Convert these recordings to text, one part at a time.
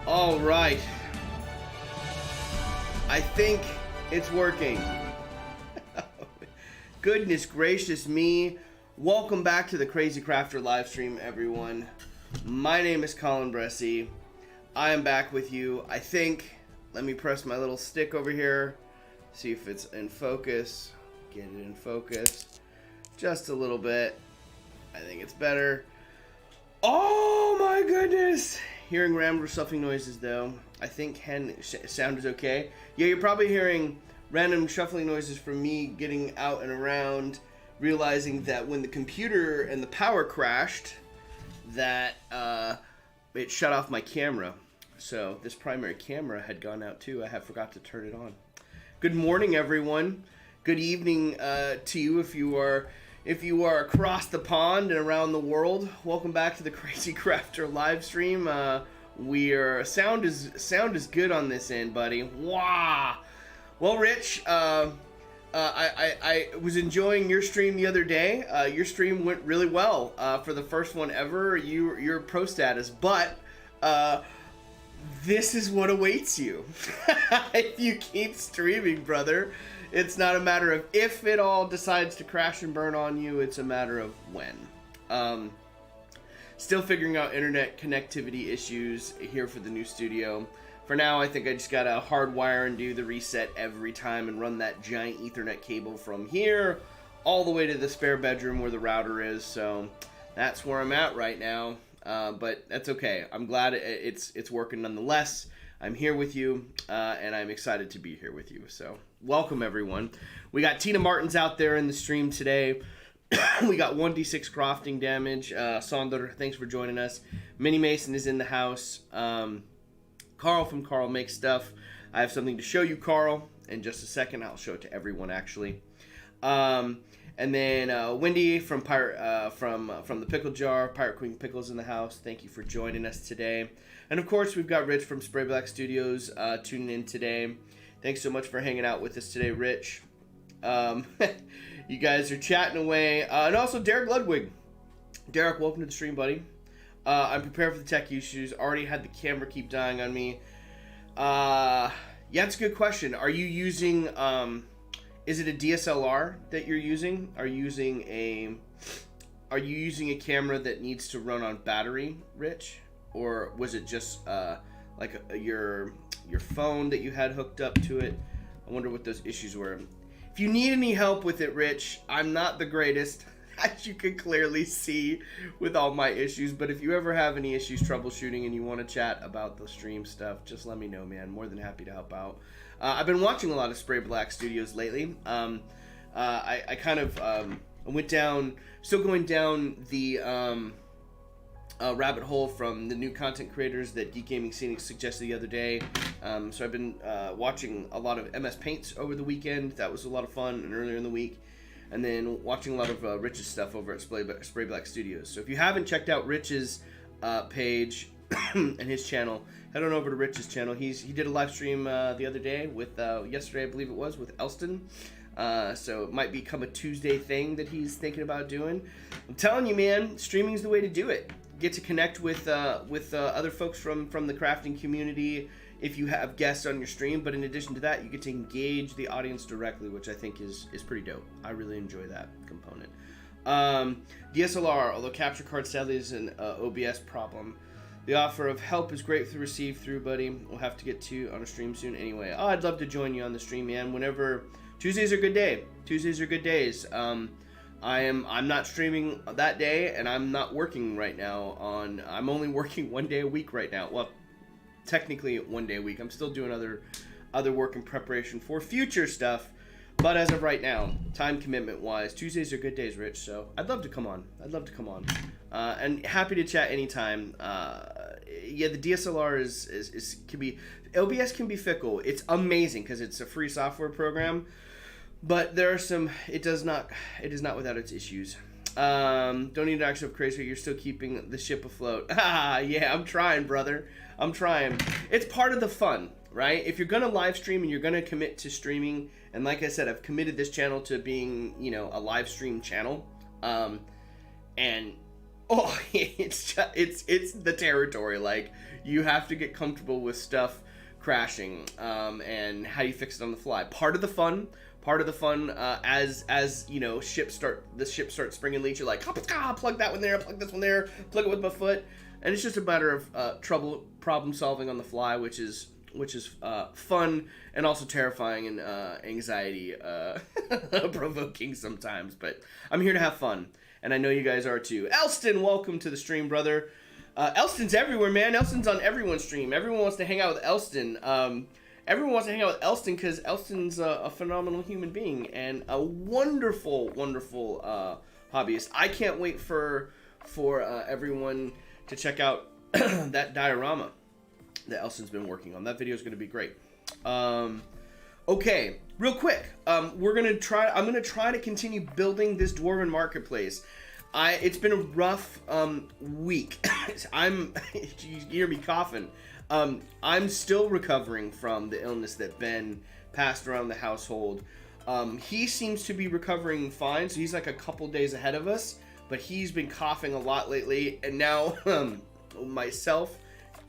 All right. I think it's working. Goodness gracious me. Welcome back to the Crazy Crafter live stream, everyone. My name is Colin Bressie. I am back with you. I think, let me press my little stick over here, see if it's in focus. Get it in focus. Just a little bit. I think it's better. Oh my goodness. Hearing random shuffling noises though. I think sound is okay. Yeah, you're probably hearing random shuffling noises from me getting out and around, realizing that when the computer and the power crashed, that it shut off my camera. So this primary camera had gone out too. I had forgot to turn it on. Good morning, everyone. Good evening to you if you are across the pond and around the world. Welcome back to the Crazy Crafter live stream. Sound is good on this end, buddy. Wow. Well, Rich, I was enjoying your stream the other day. Your stream went really well for the first one ever. You're pro status, but this is what awaits you if you keep streaming, brother. It's not a matter of if it all decides to crash and burn on you, it's a matter of when. Still figuring out internet connectivity issues here for the new studio. For now, I think I just gotta hardwire and do the reset every time and run that giant Ethernet cable from here all the way to the spare bedroom where the router is. So that's where I'm at right now. But that's okay. I'm glad it's working nonetheless. I'm here with you, and I'm excited to be here with you. So welcome, everyone. We got Tina Martins out there in the stream today. We got 1d6 crafting damage. Sonder, thanks for joining us. Mini Mason is in the house. Carl from Carl Makes Stuff. I have something to show you, Carl, in just a second. I'll show it to everyone, actually. And then Wendy from from the Pickle Jar, Pirate Queen Pickles in the house. Thank you for joining us today. And of course, we've got Rich from Spray Black Studios tuning in today. Thanks so much for hanging out with us today, Rich. You guys are chatting away. And also Derek Ludwig. Derek, welcome to the stream, buddy. I'm prepared for the tech issues. Already had the camera keep dying on me. Yeah, it's a good question. Are you using, is it a DSLR that you're using? Are you using a camera that needs to run on battery, Rich? Or was it just, like your phone that you had hooked up to it. I wonder what those issues were. If you need any help with it, Rich, I'm not the greatest, as you can clearly see with all my issues. But if you ever have any issues troubleshooting and you want to chat about the stream stuff, just let me know, man. More than happy to help out. I've been watching a lot of Spray Black Studios lately. I kind of went down, still going down the rabbit hole from the new content creators that Geek Gaming Scenic suggested the other day. So I've been watching a lot of MS Paints over the weekend. That was a lot of fun, and earlier in the week. And then watching a lot of Rich's stuff over at Spray Black Studios. So if you haven't checked out Rich's page and his channel, head on over to Rich's channel. He did a live stream the other day with, yesterday I believe it was, with Elston. So it might become a Tuesday thing that he's thinking about doing. I'm telling you, man, streaming is the way to do it. Get to connect with other folks from the crafting community if you have guests on your stream. But in addition to that, you get to engage the audience directly, which I think is pretty dope. I really enjoy that component. DSLR, although capture card sadly is an OBS problem. The offer of help is great to receive through, buddy. We'll have to get to on a stream soon anyway. Oh, I'd love to join you on the stream, man. Whenever Tuesdays are a good day. Tuesdays are good days. I'm not streaming that day, and I'm not working right now I'm only working 1 day a week right now. Well, technically 1 day a week. I'm still doing other work in preparation for future stuff, but as of right now, time commitment wise, Tuesdays are good days, Rich. So I'd love to come on. And happy to chat anytime. Yeah, the DSLR can be, OBS can be fickle. It's amazing because it's a free software program. But there are some, it is not without its issues. Don't need to actually have crazy, you're still keeping the ship afloat. Yeah, I'm trying, brother. I'm trying. It's part of the fun, right? If you're going to live stream and you're going to commit to streaming, and like I said, I've committed this channel to being, a live stream channel. And, oh, it's the territory. Like, you have to get comfortable with stuff crashing, and how you fix it on the fly. Part of the fun, as the ship starts springing leaks, you're like, plug that one there, plug this one there, plug it with my foot, and it's just a matter of problem solving on the fly, which is fun and also terrifying and anxiety provoking sometimes. But I'm here to have fun, and I know you guys are too. Elston, welcome to the stream, brother. Elston's everywhere, man. Elston's on everyone's stream. Everyone wants to hang out with Elston. Everyone wants to hang out with Elston because Elston's a phenomenal human being and a wonderful, wonderful hobbyist. I can't wait for everyone to check out that diorama that Elston's been working on. That video is going to be great. Okay, real quick. I'm gonna try to continue building this Dwarven marketplace. It's been a rough week. You hear me coughing. I'm still recovering from the illness that Ben passed around the household. He seems to be recovering fine, so he's like a couple days ahead of us, but he's been coughing a lot lately, and now myself,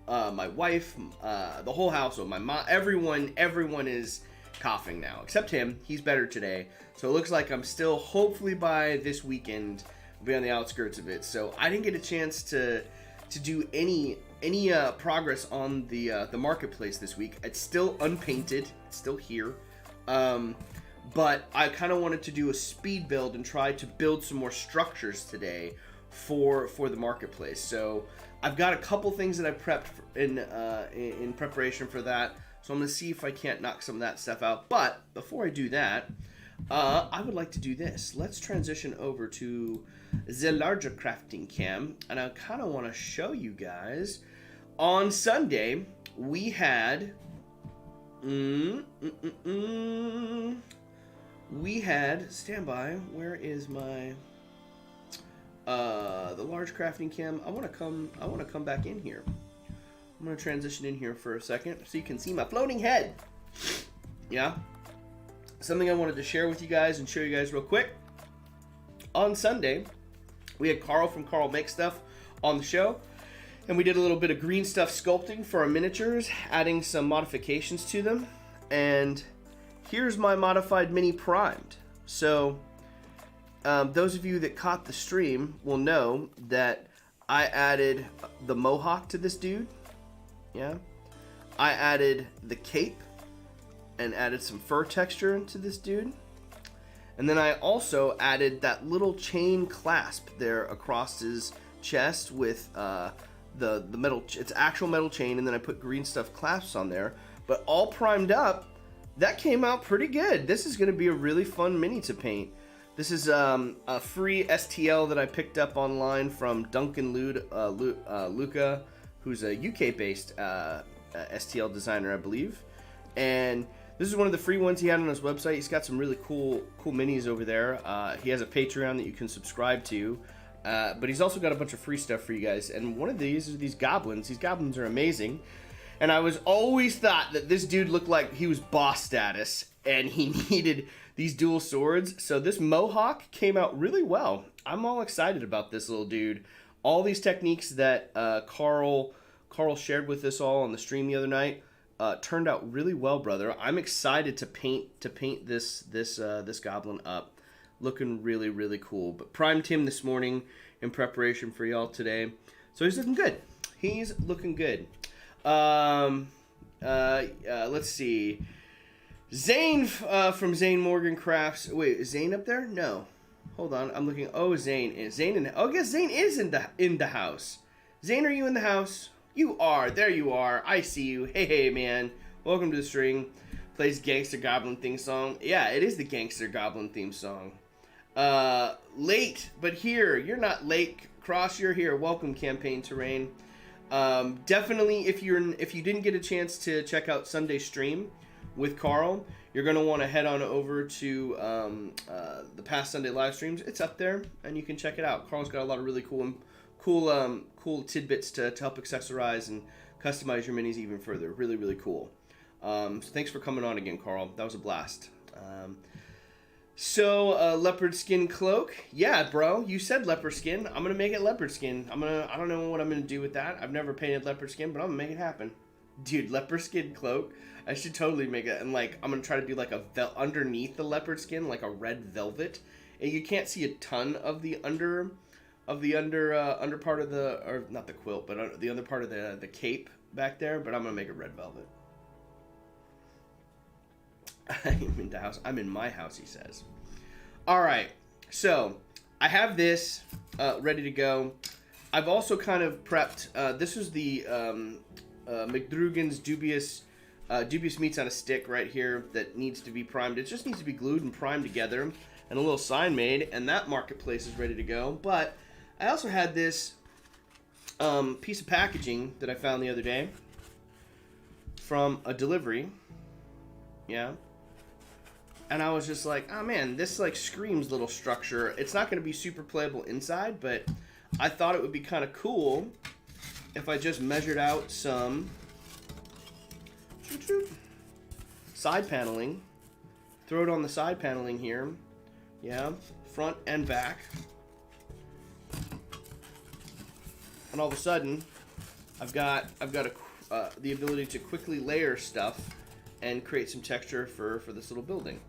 my wife, the whole household, my mom, everyone is coughing now, except him. He's better today, so it looks like I'm still, hopefully by this weekend, I'll be on the outskirts of it. So I didn't get a chance to do any progress on the marketplace this week. It's still unpainted. It's still here. But I kind of wanted to do a speed build and try to build some more structures today for the marketplace. So I've got a couple things that I prepped in preparation for that. So I'm going to see if I can't knock some of that stuff out. But before I do that, I would like to do this. Let's transition over to the larger crafting cam, and I kind of want to show you guys. On Sunday, we had standby. Where is my the large crafting cam? I want to come back in here. I'm going to transition in here for a second so you can see my floating head. Yeah. Something I wanted to share with you guys and show you guys real quick. On Sunday, we had Carl from Carl Makes Stuff on the show, and we did a little bit of green stuff sculpting for our miniatures, adding some modifications to them. And here's my modified mini primed. So those of you that caught the stream will know that I added the mohawk to this dude. Yeah. I added the cape and added some fur texture into this dude. And then I also added that little chain clasp there across his chest with the metal, it's actual metal chain, and then I put green stuff clasps on there. But all primed up, that came out pretty good. This is going to be a really fun mini to paint. This is a free STL that I picked up online from Duncan Luca, who's a UK-based STL designer, I believe. And this is one of the free ones he had on his website. He's got some really cool minis over there. He has a Patreon that you can subscribe to. But he's also got a bunch of free stuff for you guys. And one of these is these goblins. These goblins are amazing. And I was always thought that this dude looked like he was boss status and he needed these dual swords. So this mohawk came out really well. I'm all excited about this little dude. All these techniques that Carl shared with us all on the stream the other night turned out really well, brother. I'm excited to paint this goblin up. Looking really, really cool. But primed him this morning in preparation for y'all today. So he's looking good. He's looking good. Let's see. Zane from Zane Morgan Crafts. Wait, is Zane up there? No. Hold on. I'm looking. Oh, Zane. Is Zane in? Oh, I guess Zane is in the house. Zane, are you in the house? You are. There you are. I see you. Hey, man. Welcome to the stream. Plays Gangster Goblin theme song. Yeah, it is the Gangster Goblin theme song. Late, but here. You're not late. Cross, you're here. Welcome, Campaign Terrain. Definitely, if you didn't get a chance to check out Sunday's stream with Carl, you're going to want to head on over to the past Sunday live streams. It's up there, and you can check it out. Carl's got a lot of really cool tidbits to help accessorize and customize your minis even further. Really, really cool. So thanks for coming on again, Carl. That was a blast. Leopard skin cloak. Yeah, bro, you said leopard skin. I'm gonna make it leopard skin. I don't know what I'm gonna do with that. I've never painted leopard skin, but I'm gonna make it happen. Dude, leopard skin cloak. I should totally make it. And like, I'm gonna try to do like underneath the leopard skin, like a red velvet. And you can't see a ton of the under part of the, or not the quilt, but the under part of the cape back there. But I'm gonna make it red velvet. I'm in my house, he says. Alright, so I have this ready to go. I've also kind of prepped, this is the McDrugan's Dubious Meats on a Stick right here that needs to be primed. It just needs to be glued and primed together and a little sign made, and that marketplace is ready to go. But I also had this piece of packaging that I found the other day from a delivery. Yeah. And I was just like, oh man, this like screams little structure. It's not going to be super playable inside, but I thought it would be kind of cool if I just measured out some side paneling. Throw it on the side paneling here. Yeah, front and back. And all of a sudden, I've got the ability to quickly layer stuff and create some texture for this little building.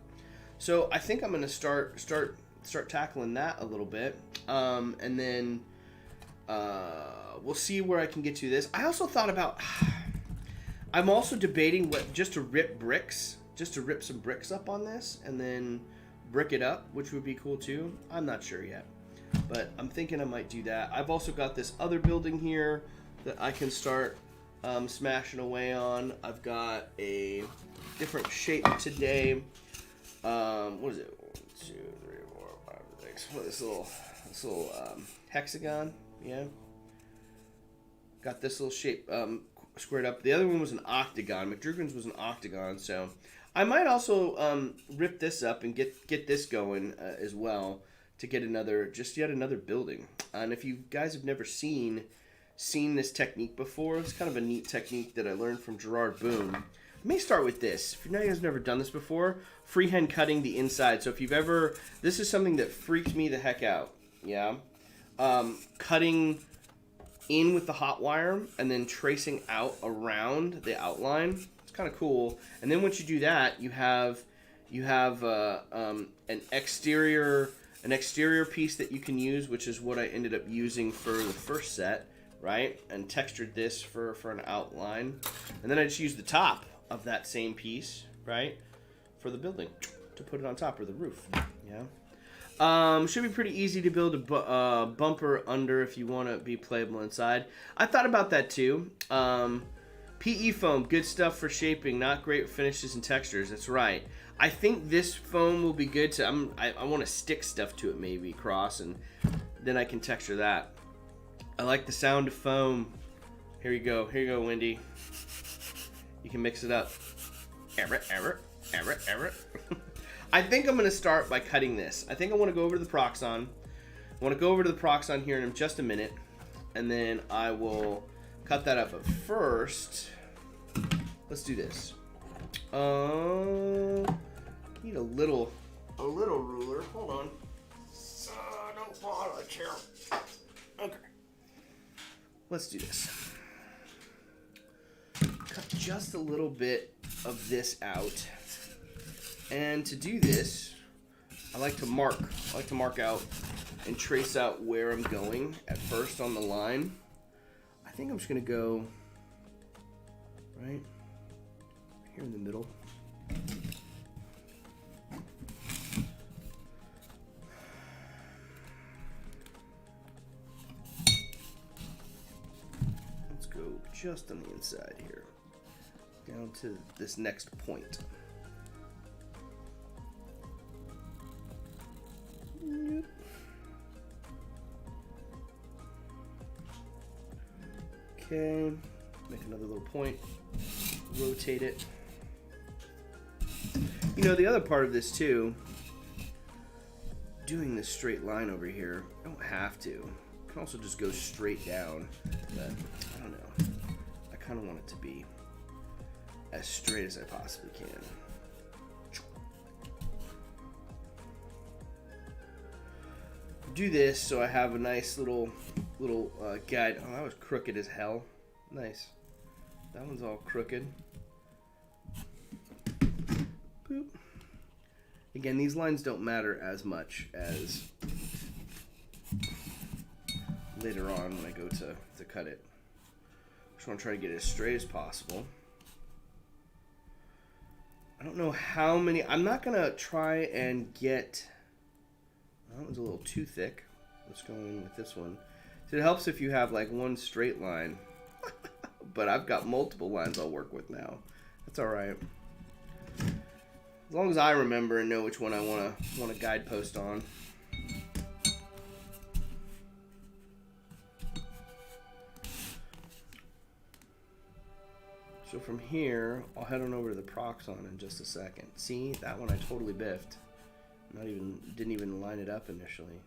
So I think I'm gonna start tackling that a little bit, and then we'll see where I can get to this. I also thought about, I'm also debating just to rip some bricks up on this and then brick it up, which would be cool too. I'm not sure yet, but I'm thinking I might do that. I've also got this other building here that I can start smashing away on. I've got a different shape today. What is it? 1, 2, 3, 4, 5, 6. What is this little hexagon? Yeah. Got this little shape squared up. The other one was an octagon. McDrugan's was an octagon, so I might also rip this up and get this going as well to get yet another building. And if you guys have never seen this technique before, it's kind of a neat technique that I learned from Gerard Boone. Let me start with this. If you guys have never done this before, freehand cutting the inside. So if you've ever, this is something that freaks me the heck out. Yeah, cutting in with the hot wire and then tracing out around the outline. It's kind of cool. And then once you do that, you have an exterior piece that you can use, which is what I ended up using for the first set right? And textured this for an outline. And then I just used the top of that same piece, right, for the building to put it on top, or the roof, yeah. Should be pretty easy to build a bumper under if you want to be playable inside. I thought about that too. PE foam, good stuff for shaping, not great finishes and textures. That's right. I think this foam will be good to, I want to stick stuff to it, maybe cross, and then I can texture that. I like the sound of foam. Here you go, Wendy. You can mix it up. Error. I think I'm going to start by cutting this. I think I want to go over to the Proxon. I want to go over to the Proxon here in just a minute, and then I will cut that up. But first, let's do this. Need a little ruler. Hold on. Don't fall out of the chair. Okay. Let's do this. Cut just a little bit of this out. And to do this, I like to mark out and trace out where I'm going at first on the line. I think I'm just gonna go right here in the middle. Let's go just on the inside here, down to this next point. Yep. Okay, make another little point, rotate it. You know, the other part of this too, doing this straight line over here, I don't have to. I can also just go straight down, but I don't know. I kind of want it to be as straight as I possibly can. Do this so I have a nice little guide. Oh, that was crooked as hell. Nice. That one's all crooked. Boop. Again, these lines don't matter as much as later on when I go to cut it. Just want to try to get it as straight as possible. I don't know how many. I'm not going to try and get... That one's a little too thick. Let's go in with this one. So it helps if you have like one straight line. But I've got multiple lines I'll work with now. That's all right. As long as I remember and know which one I want to guidepost on. So from here, I'll head on over to the Proxon in just a second. See, that one I totally biffed. Didn't even line it up initially.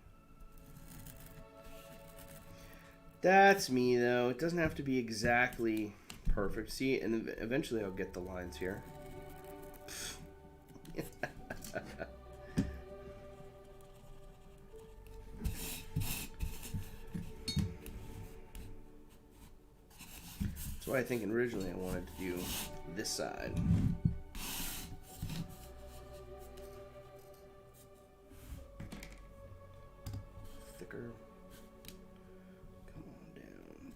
That's me though. It doesn't have to be exactly perfect. See, and eventually I'll get the lines here. That's why I think originally I wanted to do this side. Thicker. Come on down.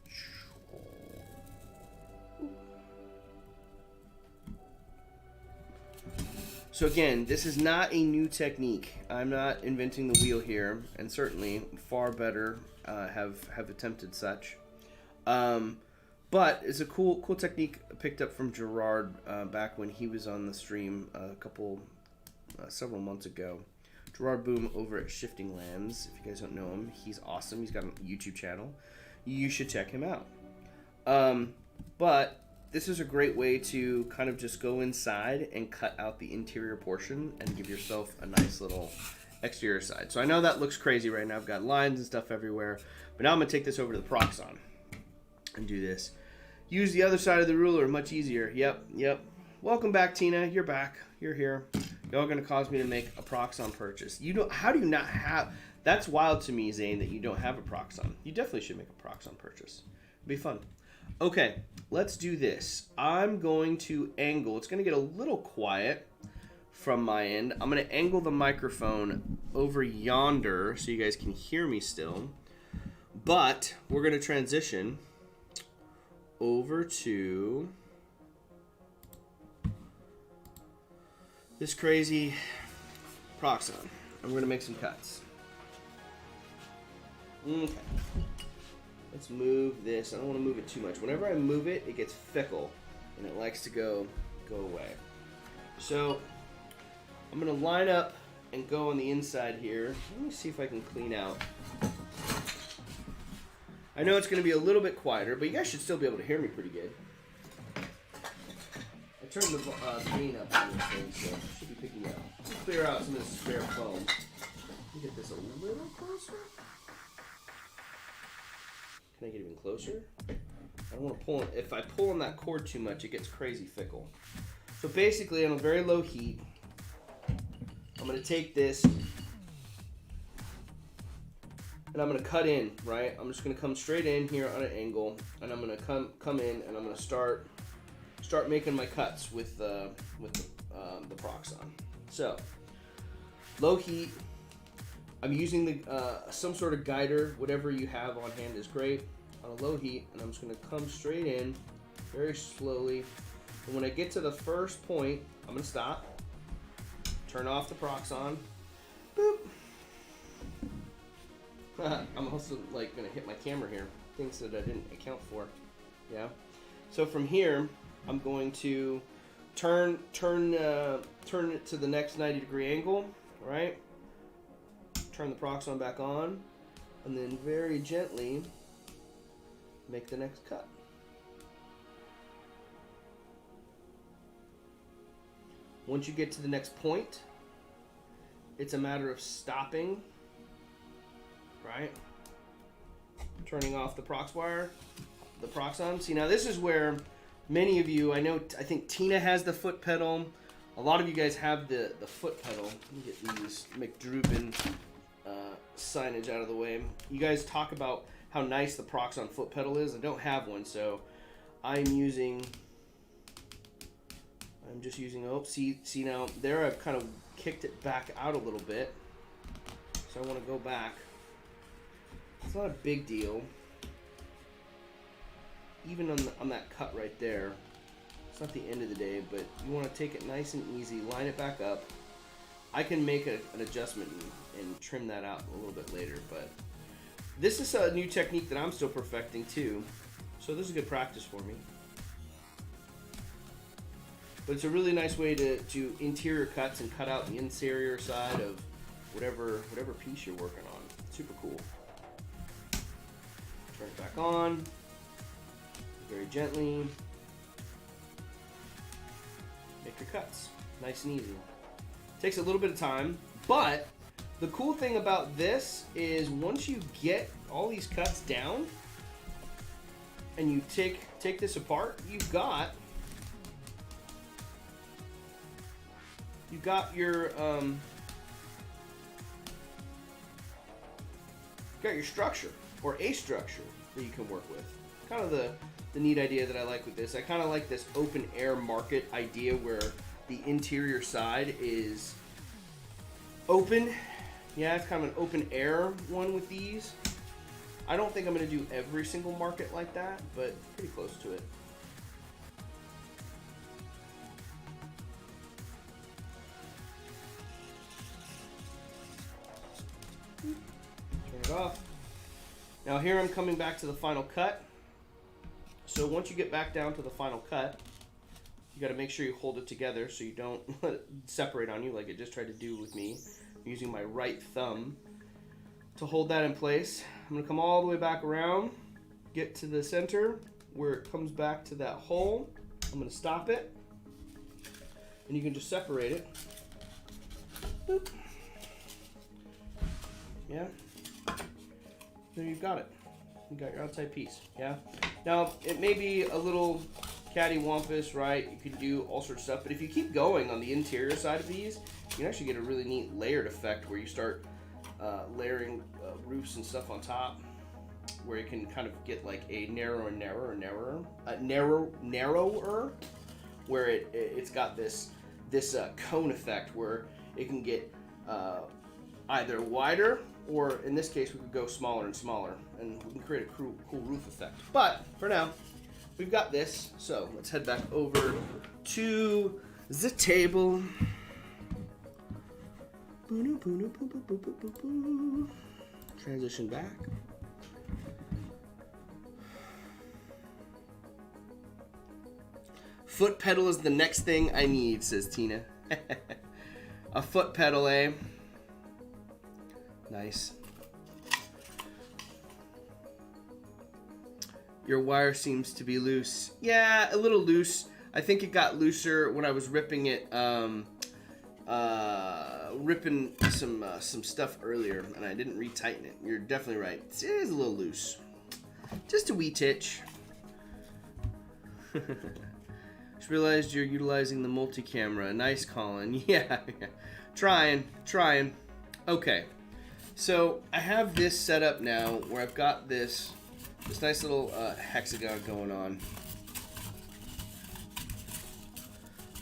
So again, this is not a new technique. I'm not inventing the wheel here, and certainly far better have attempted such. But it's a cool technique picked up from Gerard back when he was on the stream several months ago. Gerard Boom over at Shifting Lands. If you guys don't know him, he's awesome. He's got a YouTube channel. You should check him out. But this is a great way to kind of just go inside and cut out the interior portion and give yourself a nice little exterior side. So I know that looks crazy right now. I've got lines and stuff everywhere. But now I'm going to take this over to the Proxon and do this. Use the other side of the ruler, much easier. Yep. Welcome back, Tina. You're back. You're here. Y'all going to cause me to make a Proxon purchase. How do you not have... That's wild to me, Zane, that you don't have a Proxon. You definitely should make a Proxon purchase. It'd be fun. Okay, let's do this. I'm going to angle. It's going to get a little quiet from my end. I'm going to angle the microphone over yonder so you guys can hear me still. But we're going to transition over to this crazy Proxon. I'm going to make some cuts. Okay. Let's move this. I don't want to move it too much. Whenever I move it, it gets fickle, and it likes to go away. So I'm going to line up and go on the inside here. Let me see if I can clean out. I know it's going to be a little bit quieter, but you guys should still be able to hear me pretty good. I turned the gain up on this thing, so it should be picking up. Let's clear out some of this spare foam. Let me get this a little closer. Can I get even closer? I don't want to pull it. If I pull on that cord too much, it gets crazy fickle. So basically, on a very low heat, I'm going to take this and I'm going to cut in, right? I'm just going to come straight in here on an angle, and I'm going to come in and I'm going to start making my cuts with the Proxon. So low heat. I'm using the some sort of guider. Whatever you have on hand is great. On a low heat, and I'm just going to come straight in very slowly. And when I get to the first point, I'm going to stop. Turn off the Proxon. Boop. I'm also like going to hit my camera here. Things that I didn't account for. Yeah. So from here, I'm going to turn it to the next 90-degree angle. Right. Turn the Proxon back on, and then very gently make the next cut. Once you get to the next point, it's a matter of stopping, right? Turning off the Proxon. See, now this is where many of you, I think Tina has the foot pedal. A lot of you guys have the foot pedal. Let me get these McDrubin signage out of the way. You guys talk about how nice the Proxon foot pedal is. I don't have one, so I'm just using, oh, see now, there I've kind of kicked it back out a little bit. So I want to go back. It's not a big deal. Even on that cut right there, it's not the end of the day, but you want to take it nice and easy, line it back up. I can make an adjustment and trim that out a little bit later, but this is a new technique that I'm still perfecting too, so this is good practice for me. But it's a really nice way to interior cuts and cut out the interior side of whatever piece you're working on. Super cool. Turn it back on, very gently. Make your cuts, nice and easy. Takes a little bit of time, but the cool thing about this is once you get all these cuts down and you take this apart, you've got your structure, or a structure that you can work with. Kind of the neat idea that I like with this. I kind of like this open air market idea where the interior side is open. Yeah, it's kind of an open air one with these. I don't think I'm going to do every single market like that, but pretty close to it. Turn it off. Now here I'm coming back to the final cut. So once you get back down to the final cut, you got to make sure you hold it together so you don't let it separate on you like it just tried to do with me. I'm using my right thumb to hold that in place. I'm going to come all the way back around, get to the center where it comes back to that hole. I'm going to stop it, and you can just separate it. Boop. Yeah. There you've got it. You got your outside piece. Yeah. Now it may be a little cattywampus, right? You could do all sorts of stuff, but if you keep going on the interior side of these, you can actually get a really neat layered effect where you start layering roofs and stuff on top, where you can kind of get like a narrower, where it's got this cone effect where it can get either wider, or in this case we could go smaller and smaller, and we can create a cool roof effect. But for now, we've got this. So let's head back over to the table. Transition back. Foot pedal is the next thing I need, says Tina. A foot pedal, eh? Nice. Your wire seems to be loose. Yeah, a little loose. I think it got looser when I was ripping it, ripping some stuff earlier, and I didn't retighten it. You're definitely right. It is a little loose. Just a wee titch. Just realized you're utilizing the multi-camera. Nice, Colin. Yeah. Trying. Okay. So I have this set up now where I've got this nice little hexagon going on.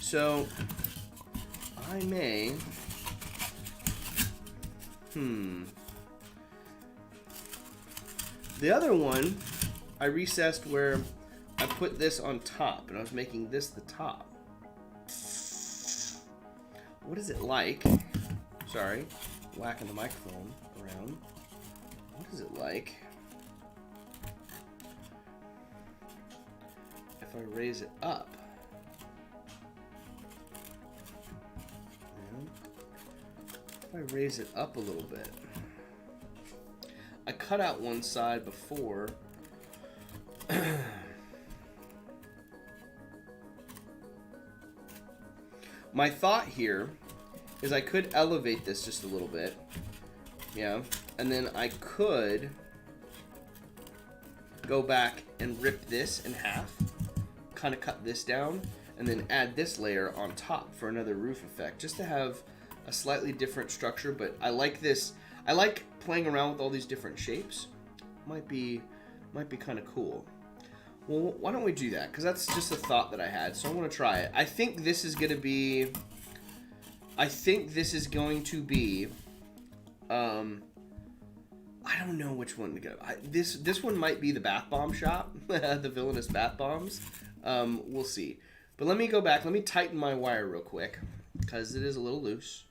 So I may the other one I recessed where I put this on top and I was making this the top. What is it like? Sorry, whacking the microphone around. What is it like if I raise it up? If I raise it up a little bit. I cut out one side before. My thought here is I could elevate this just a little bit. Yeah. And then I could go back and rip this in half. Kind of cut this down. And then add this layer on top for another roof effect. Just to have a slightly different structure. But I like this. I like playing around with all these different shapes. Might be kind of cool. Well, why don't we do that? Because that's just a thought that I had. So I want to try it. I think this is going to be... I don't know which one to go. This one might be the bath bomb shop. The villainous bath bombs. We'll see. But let me go back. Let me tighten my wire real quick. Because it is a little loose.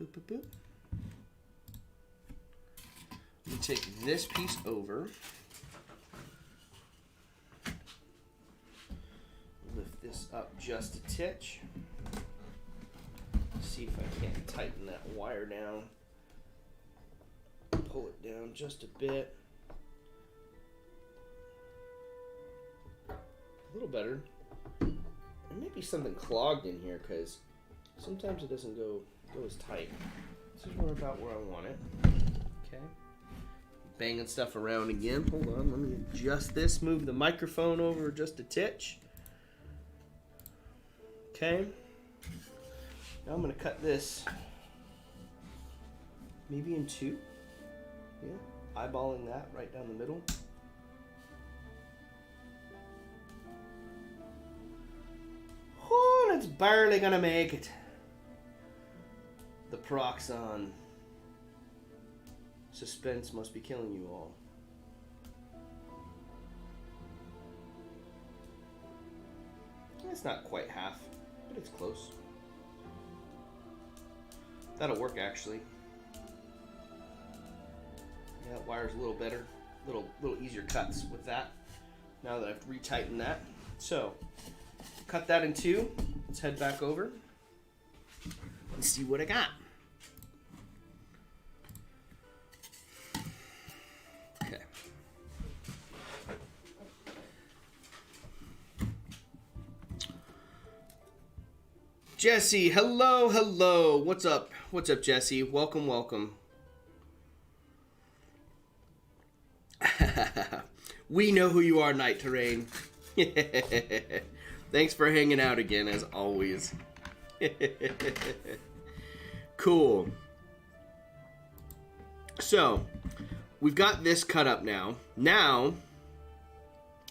Boop, boop, boop. Let me take this piece over. Lift this up just a titch. See if I can't tighten that wire down. Pull it down just a bit. A little better. There may be something clogged in here because sometimes it doesn't go as tight. This is about where I want it. Okay. Banging stuff around again. Hold on, let me adjust this. Move the microphone over just a titch. Okay. Now I'm going to cut this maybe in two. Yeah, eyeballing that right down the middle. Oh, and it's barely going to make it. The Proxon. Suspense must be killing you all. It's not quite half, but it's close. That'll work actually. Yeah, that wire's a little better. Little easier cuts with that. Now that I've retightened that. So, cut that in two. Let's head back over and see what I got. Okay. Jesse, hello. What's up? What's up, Jesse? Welcome. We know who you are, Night Terrain. Thanks for hanging out again, as always. Cool. So, we've got this cut up now. Now,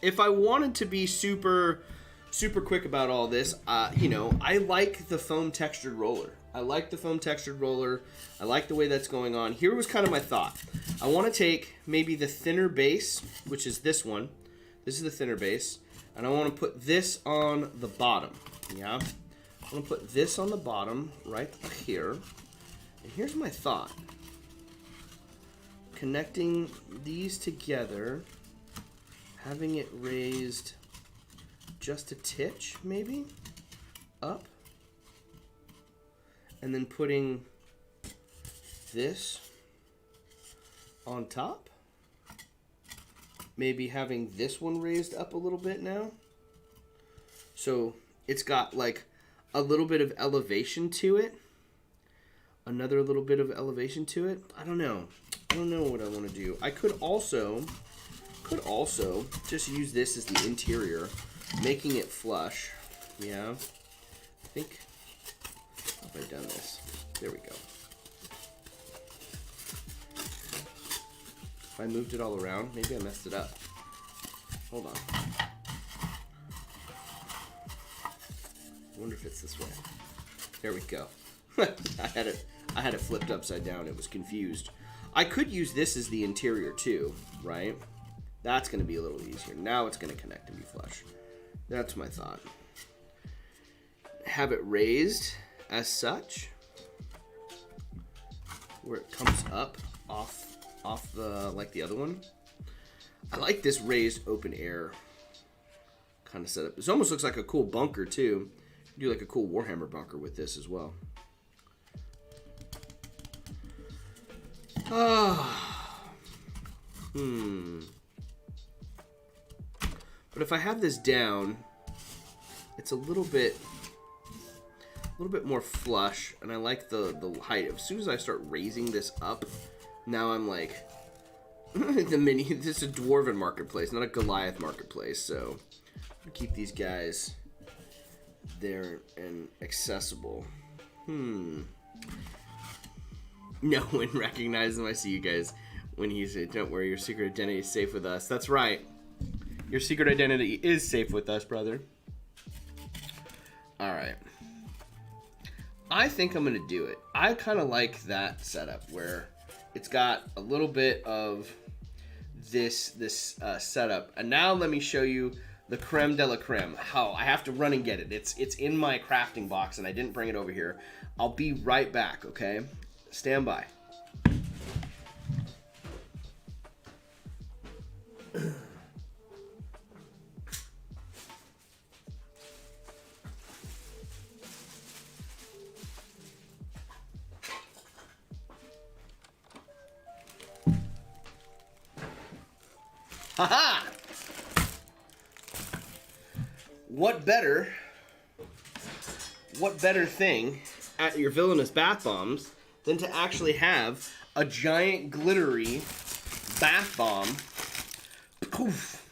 if I wanted to be super quick about all this, I like the foam textured roller. I like the way that's going on. Here was kind of my thought. I want to take maybe the thinner base, which is this one, This is the thinner base. And I want to put this on the bottom. Yeah? I want to put this on the bottom right here. And here's my thought. Connecting these together, having it raised just a titch, maybe, up, and then putting this on top. Maybe having this one raised up a little bit now. So it's got like a little bit of elevation to it. Another little bit of elevation to it. I don't know. I don't know what I want to do. I could also just use this as the interior, making it flush. Yeah. I think, how have I done this? There we go. If I moved it all around, maybe I messed it up. Hold on. I wonder if it's this way. There we go. I had it flipped upside down. It was confused. I could use this as the interior too, right? That's going to be a little easier. Now it's going to connect and be flush. That's my thought. Have it raised as such, where it comes up off the, like the other one. I like this raised open air kind of setup. This almost looks like a cool bunker too. Do like a cool Warhammer bunker with this as well. But if I have this down, it's a little bit more flush, and I like the height. As soon as I start raising this up, now I'm like this is a Dwarven marketplace, not a Goliath marketplace. So I'm gonna keep these guys there and accessible. No one recognizes him. I see you guys when he said, "Don't worry, your secret identity is safe with us." That's right. Your secret identity is safe with us, brother. All right. I think I'm going to do it. I kind of like that setup where it's got a little bit of this setup. And now let me show you the creme de la creme. How I have to run and get it. It's in my crafting box and I didn't bring it over here. I'll be right back, okay? Stand by. Haha! What better thing at your villainous bath bombs than to actually have a giant glittery bath bomb, poof,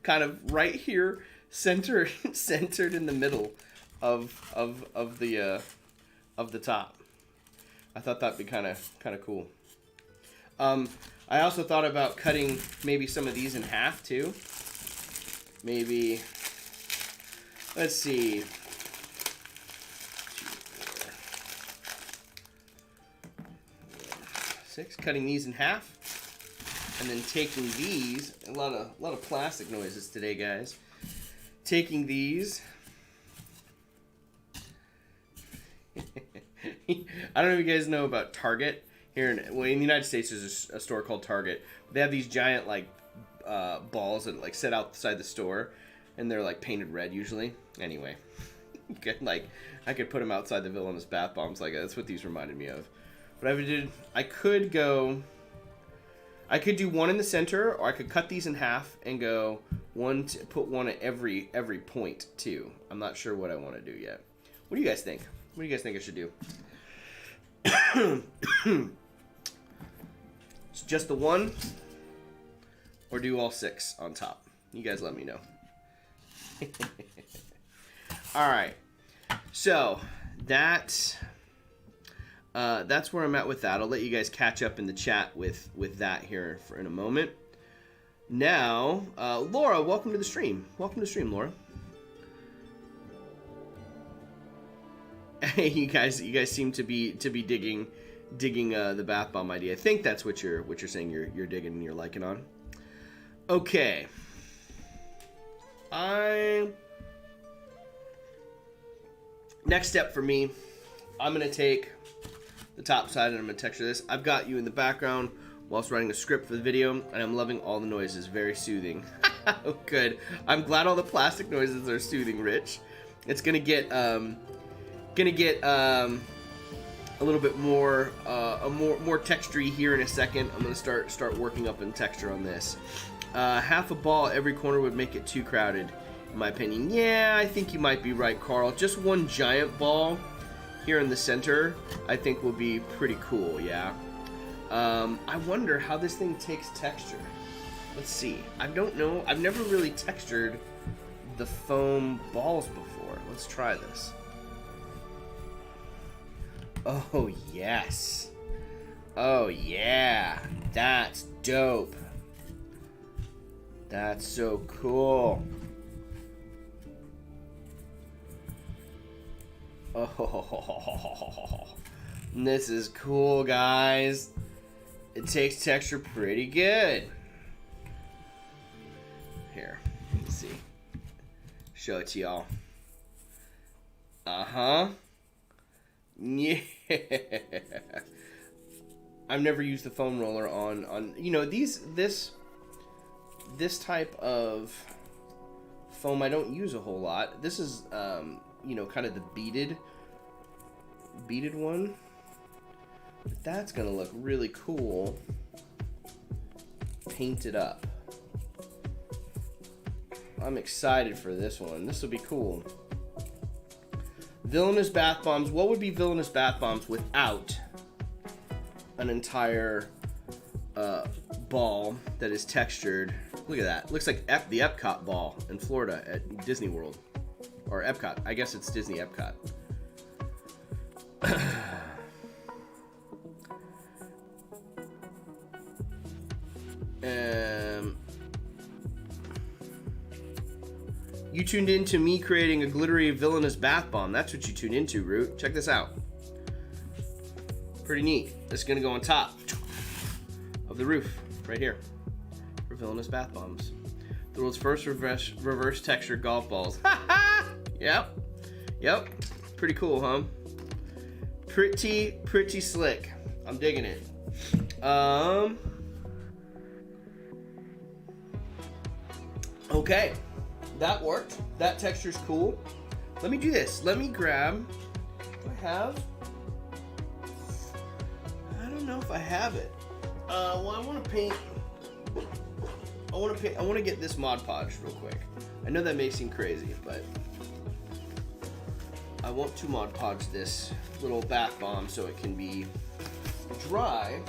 kind of right here, centered in the middle of the top. I thought that'd be kind of cool. I also thought about cutting maybe some of these in half too. Maybe, let's see. 6, cutting these in half, and then taking these. A lot of plastic noises today, guys. Taking these. I don't know if you guys know about Target. Here in the United States, there's a store called Target. They have these giant like balls that like sit outside the store, and they're like painted red usually. Anyway, I could put them outside the villainous bath bombs. Like that's what these reminded me of. But I could do one in the center, or I could cut these in half and go put one at every point too. I'm not sure what I want to do yet. What do you guys think? What do you guys think I should do? It's just the one, or do all 6 on top? You guys let me know. All right, so that's where I'm at with that. I'll let you guys catch up in the chat with that here in a moment. Now, Laura, welcome to the stream. Welcome to the stream, Laura. Hey, you guys seem to be digging the bath bomb idea. I think that's what you're saying you're digging and you're liking on. Okay. Next step for me, I'm going to take the top side and I'm going to texture this. I've got you in the background whilst writing a script for the video, and I'm loving all the noises. Very soothing. Oh, good. I'm glad all the plastic noises are soothing, Rich. It's going to get a little bit more more textury here in a second. I'm going to start working up in texture on this. Half a ball every corner would make it too crowded, in my opinion. Yeah, I think you might be right, Carl. Just one giant ball here in the center, I think will be pretty cool, yeah. I wonder how this thing takes texture. Let's see. I don't know. I've never really textured the foam balls before. Let's try this. Oh, yes. Oh, yeah. That's dope. That's so cool. Oh, this is cool, guys. It takes texture pretty good. Here, let's see. Show it to y'all. Uh-huh. Yeah. I've never used the foam roller on you know, this type of foam I don't use a whole lot. This is you know, kind of the beaded one. But that's gonna look really cool painted up. I'm excited for this one. This will be cool. Villainous bath bombs. What would be villainous bath bombs without an entire ball that is textured? Look at that. Looks like the Epcot ball in Florida at Disney World. Or Epcot. I guess it's Disney Epcot. You tuned into me creating a glittery villainous bath bomb. That's what you tuned into, Root. Check this out. Pretty neat. This is going to go on top of the roof right here for villainous bath bombs. The world's first reverse texture golf balls. Yep. Yep. Pretty cool, huh? Pretty slick. I'm digging it. Okay. That worked. That texture's cool. Let me do this. Let me grab. Do I have? I don't know if I have it. Well, I want to paint. I want to get this Mod Podge real quick. I know that may seem crazy, but I want to Mod Podge this little bath bomb so it can be dry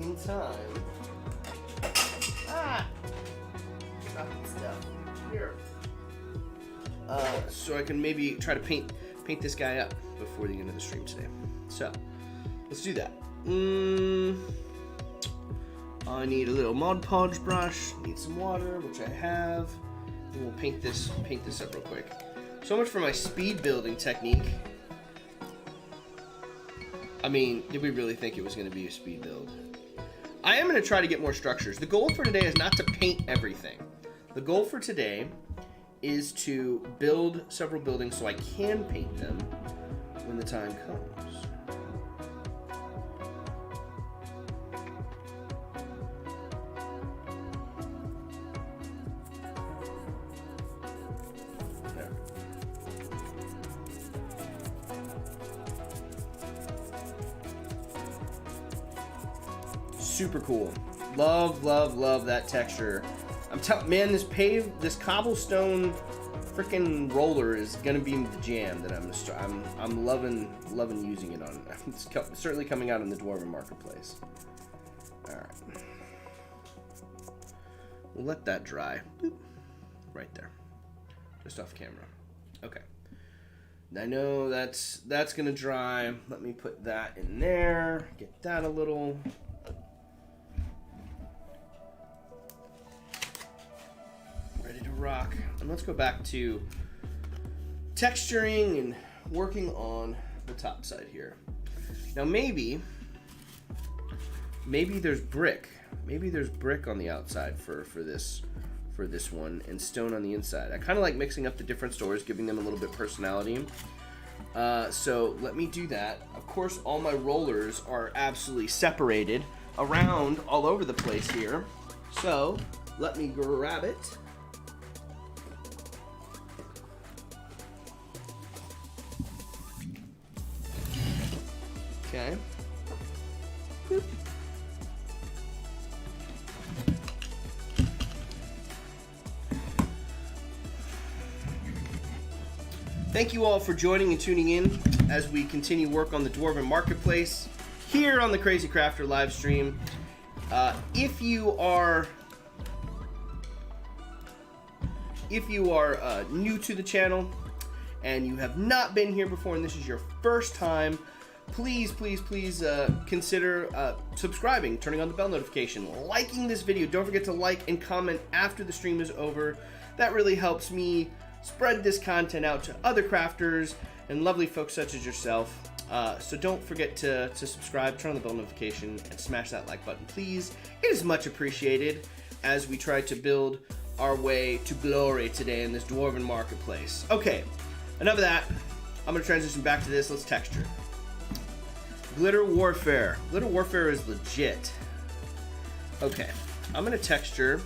in time. Ah! Stuff. Here. So I can maybe try to paint this guy up before the end of the stream today. So let's do that. I need a little Mod Podge brush. Need some water, which I have. And we'll paint this up real quick. So much for my speed building technique. I mean, did we really think it was going to be a speed build? I am going to try to get more structures. The goal for today is not to paint everything. The goal for today is to build several buildings so I can paint them when the time comes. There. Super cool. Love, love, love that texture. I'm telling, man, this cobblestone freaking roller is gonna be the jam that I'm loving using it on. It's certainly coming out in the Dwarven marketplace. All right, we'll let that dry. Boop. Right there, just off camera. Okay, I know that's gonna dry. Let me put that in there. Get that a little. Rock. And let's go back to texturing and working on the top side here. Now maybe there's brick. Maybe there's brick on the outside for for this one, and stone on the inside. I kind of like mixing up the different stores, giving them a little bit personality. So let me do that. Of course, all my rollers are absolutely separated around all over the place here. So let me grab it. Okay. Boop. Thank you all for joining and tuning in as we continue work on the Dwarven Marketplace here on the Crazy Crafter live stream. If you are new to the channel and you have not been here before and this is your first time, please consider subscribing, turning on the bell notification, liking this video. Don't forget to like and comment after the stream is over. That really helps me spread this content out to other crafters and lovely folks such as yourself. So don't forget to subscribe, turn on the bell notification, and smash that like button, please. It is much appreciated as we try to build our way to glory today in this Dwarven Marketplace. Okay, enough of that. I'm going to transition back to this. Let's texture. Glitter Warfare. Glitter Warfare is legit. Okay, I'm going to texture.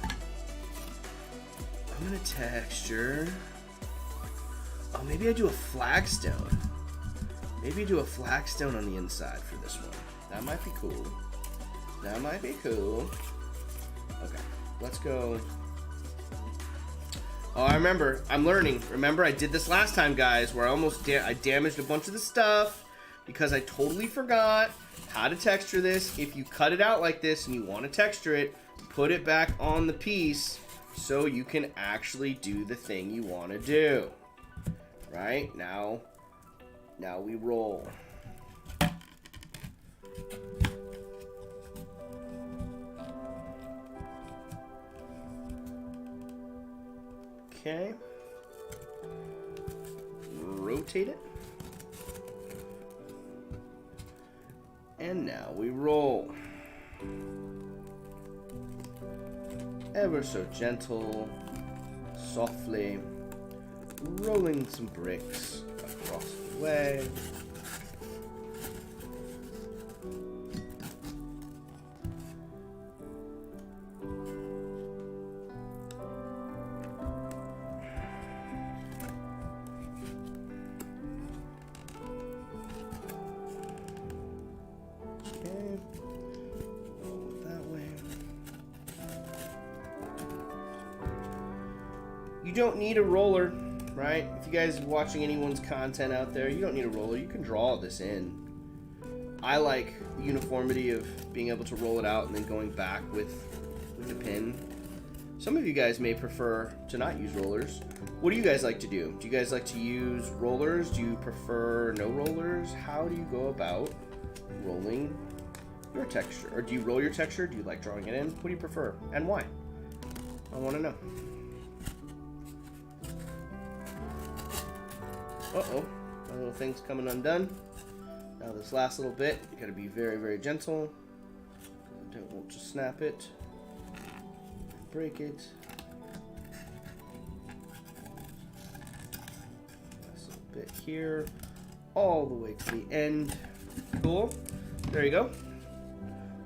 Oh, maybe I do a flagstone. Maybe do a flagstone on the inside for this one. That might be cool. That might be cool. Okay, let's go. Oh, I remember. I'm learning. Remember, I did this last time, guys, where I damaged a bunch of the stuff because I totally forgot how to texture this. If you cut it out like this and you want to texture it, put it back on the piece so you can actually do the thing you want to do. Right? Now we roll. Okay. Rotate it. And now we roll. Ever so gentle, softly, rolling some bricks across the way. You don't need a roller, right? If you guys are watching anyone's content out there, you don't need a roller. You can draw this in. I like the uniformity of being able to roll it out and then going back with the pin. Some of you guys may prefer to not use rollers. What do you guys like to do? Do you guys like to use rollers? Do you prefer no rollers? How do you go about rolling your texture? Or do you roll your texture? Do you like drawing it in? What do you prefer and why? I want to know. Uh-oh, my little thing's coming undone. Now this last little bit, you gotta be very, very gentle. Don't just snap it, break it. Last little bit here, all the way to the end. Cool, there you go.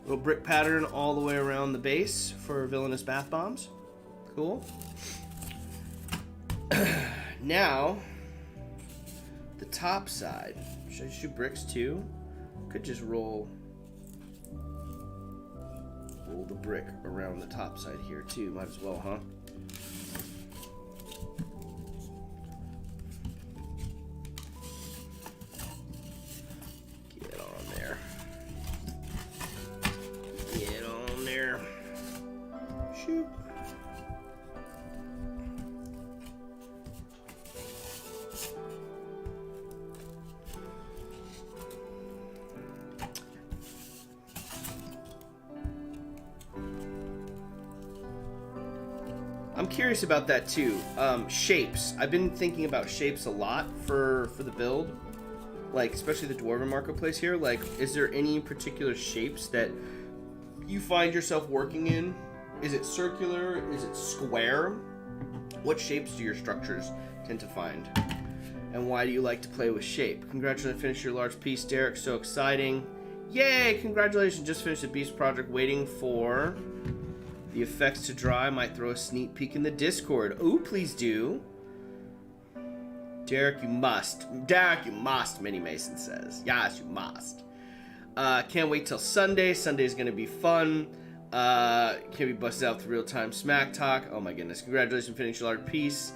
Little brick pattern all the way around the base for villainous bath bombs. Cool. Now, the top side. Should I just do bricks too? Could just roll the brick around the top side here too. Might as well, huh? Get on there. Get on there. Shoot. I'm curious about that too. Shapes. I've been thinking about shapes a lot for the build, like especially the Dwarven Marketplace here. Like, is there any particular shapes that you find yourself working in Is it circular? Is it square? What shapes do your structures tend to find? And why do you like to play with shape? Congratulations on finishing your large piece, Derek. So exciting. Yay! Congratulations. Just finished a beast project. Waiting for the effects to dry. Might throw a sneak peek in the Discord. Ooh, please do. Derek, you must. Derek, you must, Minnie Mason says. Yes, you must. Can't wait till Sunday. Sunday's going to be fun. Can be busted out with real-time smack talk. Oh my goodness. Congratulations on finishing your large piece.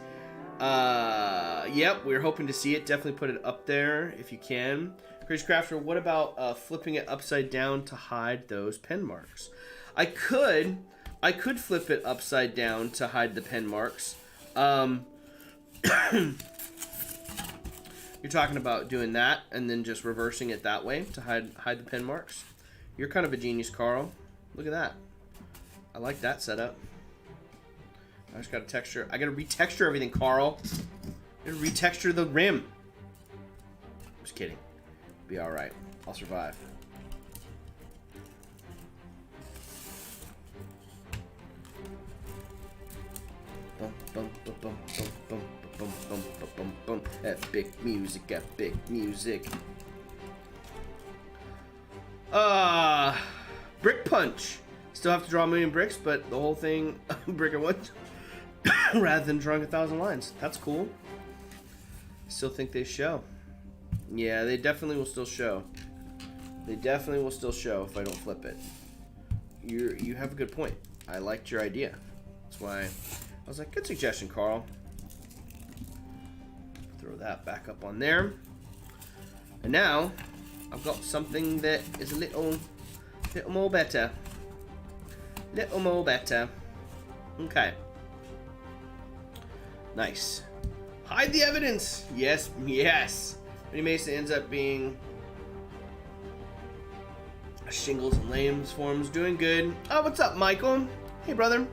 Yep, we're hoping to see it. Definitely put it up there if you can. Crazy Crafter, what about flipping it upside down to hide those pen marks? I could flip it upside down to hide the pen marks. You're talking about doing that and then just reversing it that way to hide the pen marks. You're kind of a genius, Carl. Look at that. I like that setup. I just got to texture. I got to retexture everything, Carl. I got to retexture the rim. Just kidding. Be all right. I'll survive. Bum, bum, bum, bum, bum, bum, bum, bum, bum, bum, bum. Epic music, epic music. Brick punch. Still have to draw a million bricks, but the whole thing brick at once rather than drawing 1,000 lines. That's cool. Still think they show. Yeah, they definitely will still show. They definitely will still show if I don't flip it. You have a good point. I liked your idea. That's why I was like, good suggestion, Carl. Throw that back up on there. And now I've got something that is a little more better. Little more better. Okay. Nice. Hide the evidence. Yes, yes. Minnie Mason ends up being Shingles and Lames forms. Doing good. Oh, what's up, Michael? Hey, brother.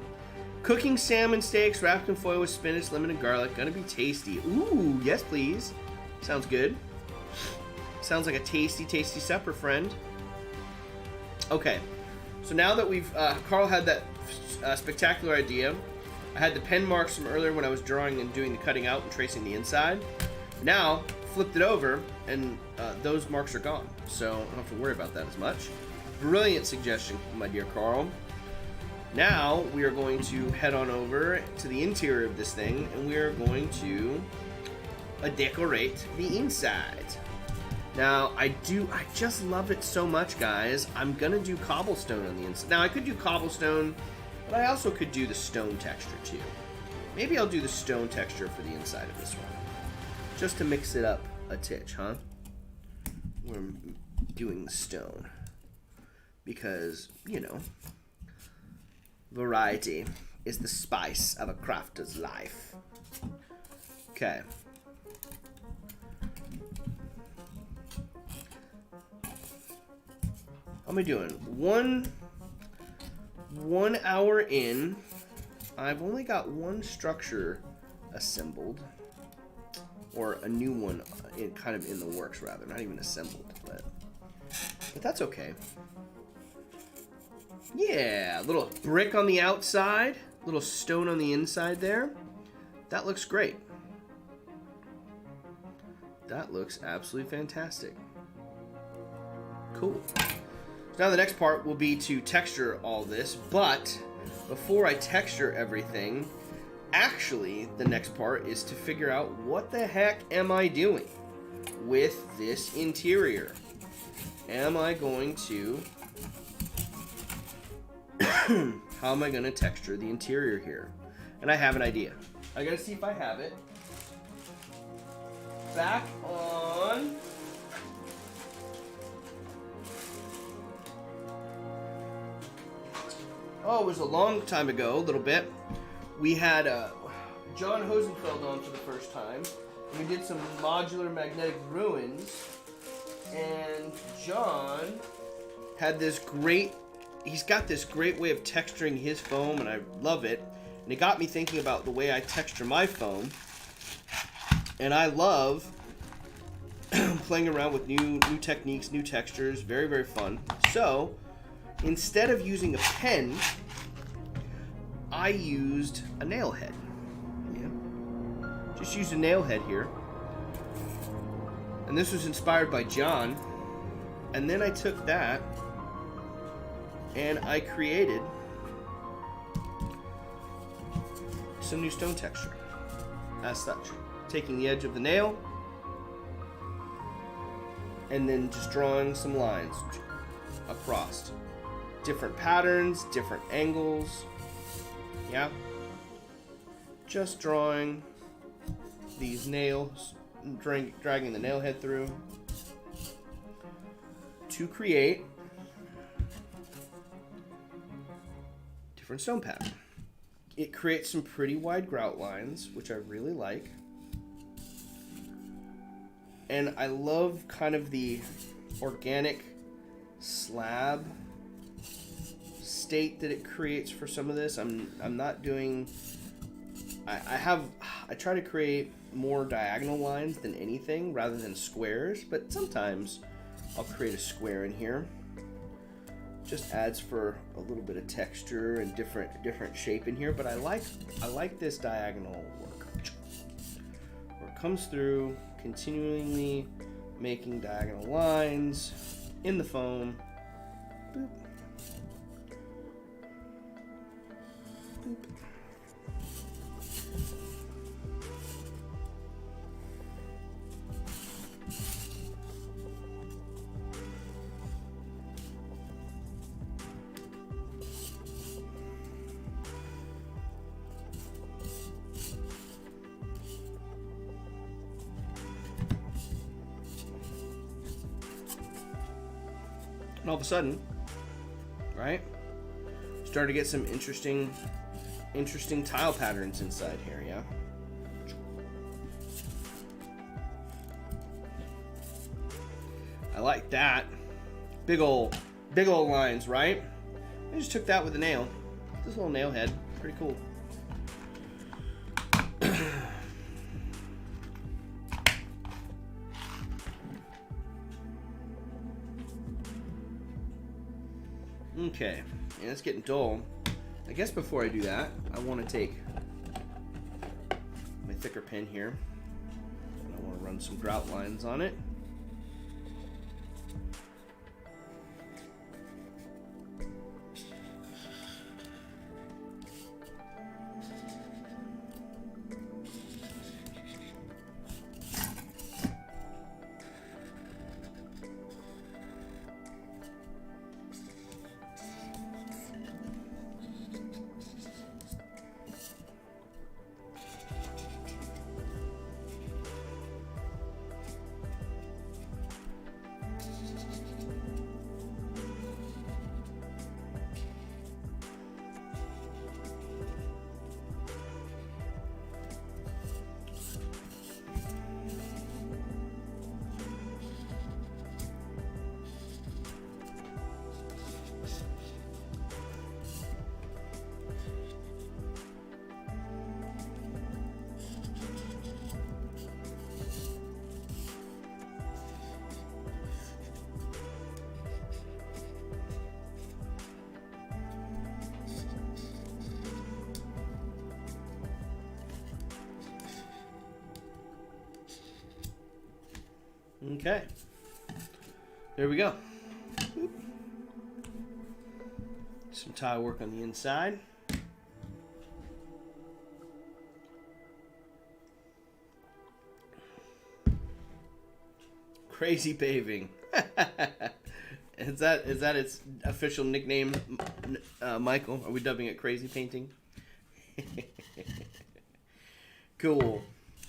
Cooking salmon steaks wrapped in foil with spinach, lemon, and garlic. Gonna be tasty. Ooh, yes, please. Sounds good. Sounds like a tasty, tasty supper, friend. Okay. So now that we've... Carl had that spectacular idea. I had the pen marks from earlier when I was drawing and doing the cutting out and tracing the inside. Now, flipped it over, and those marks are gone. So I don't have to worry about that as much. Brilliant suggestion, my dear Carl. Now, we are going to head on over to the interior of this thing, and we are going to decorate the inside. Now, I just love it so much, guys. I'm gonna do cobblestone on the inside. Now, I could do cobblestone, but I also could do the stone texture, too. Maybe I'll do the stone texture for the inside of this one. Just to mix it up a titch, huh? We're doing the stone. Because, you know, variety is the spice of a crafter's life. Okay. How am I doing? One hour in. I've only got one structure assembled. Or a new one kind of in the works, rather. Not even assembled, but that's okay. Yeah, a little brick on the outside, little stone on the inside there. That looks great. That looks absolutely fantastic. Cool. So now the next part will be to texture all this, but before I texture everything, actually the next part is to figure out what the heck am I doing with this interior. Am I going to... How am I going to texture the interior here? And I have an idea. I gotta see if I have it. Back on... Oh, it was a long time ago, a little bit. We had John Hosenfeld on for the first time. We did some modular magnetic ruins. And John had this great... He's got this great way of texturing his foam, and I love it. And it got me thinking about the way I texture my foam. And I love playing around with new techniques, new textures. Very, very fun. So, instead of using a pen, I used a nail head. Yeah. Just used a nail head here. And this was inspired by John. And then I took that and I created some new stone texture as such. Taking the edge of the nail and then just drawing some lines across. Different patterns, different angles. Yeah. Just drawing these nails, dragging the nail head through to create different stone pattern. It creates some pretty wide grout lines, which I really like. And I love kind of the organic slab state that it creates for some of this. I'm not doing... I try to create more diagonal lines than anything rather than squares, but sometimes I'll create a square in here. Just adds for a little bit of texture and different shape in here, but I like this diagonal work. Where it comes through, continually making diagonal lines in the foam. Boop. Boop. And all of a sudden, right, start to get some interesting tile patterns inside here, yeah? I like that. Big ol' lines, right? I just took that with a nail. This little nail head, pretty cool. Okay, and it's getting dull. I guess before I do that, I want to take my thicker pen here, and I want to run some grout lines on it. Okay, there we go. Some tile work on the inside. Crazy paving. Is that its official nickname, Michael? Are we dubbing it crazy painting? Cool.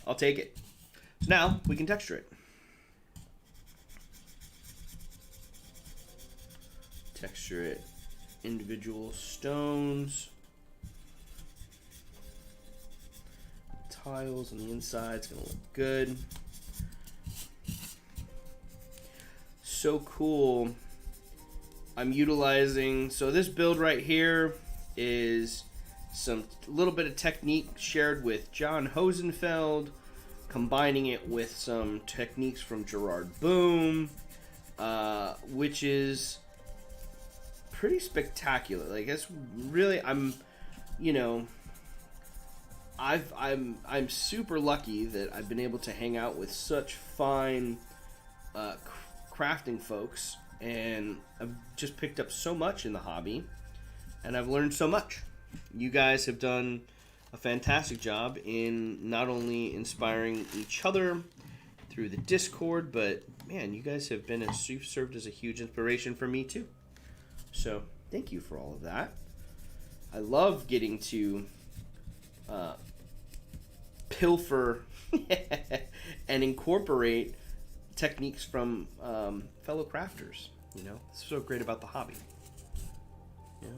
I'll take it. So now we can texture it. Texture it. Individual stones. Tiles on the inside. It's going to look good. So cool. I'm utilizing, so this build right here is some little bit of technique shared with John Hosenfeld, combining it with some techniques from Gerard Boom, which is pretty spectacular. Like, it's really, I'm you know, I'm super lucky that I've been able to hang out with such fine crafting folks, and I've just picked up so much in the hobby, and I've learned so much. You guys have done a fantastic job in not only inspiring each other through the Discord, but man, you guys have you've served as a huge inspiration for me too. So thank you for all of that. I love getting to pilfer and incorporate techniques from fellow crafters. You know, it's so great about the hobby. Yeah,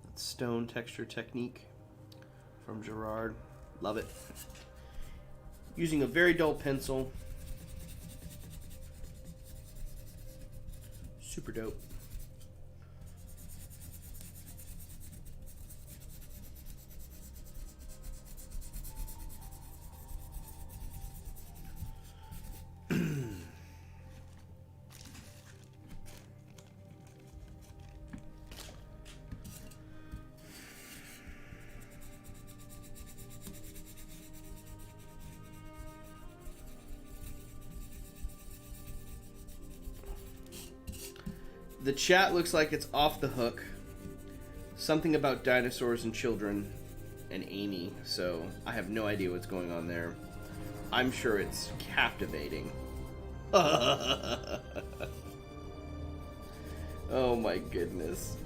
that stone texture technique from Gerard, love it. Using a very dull pencil, super dope. The chat looks like it's off the hook. Something about dinosaurs and children and Amy, so I have no idea what's going on there. I'm sure it's captivating. Oh my goodness.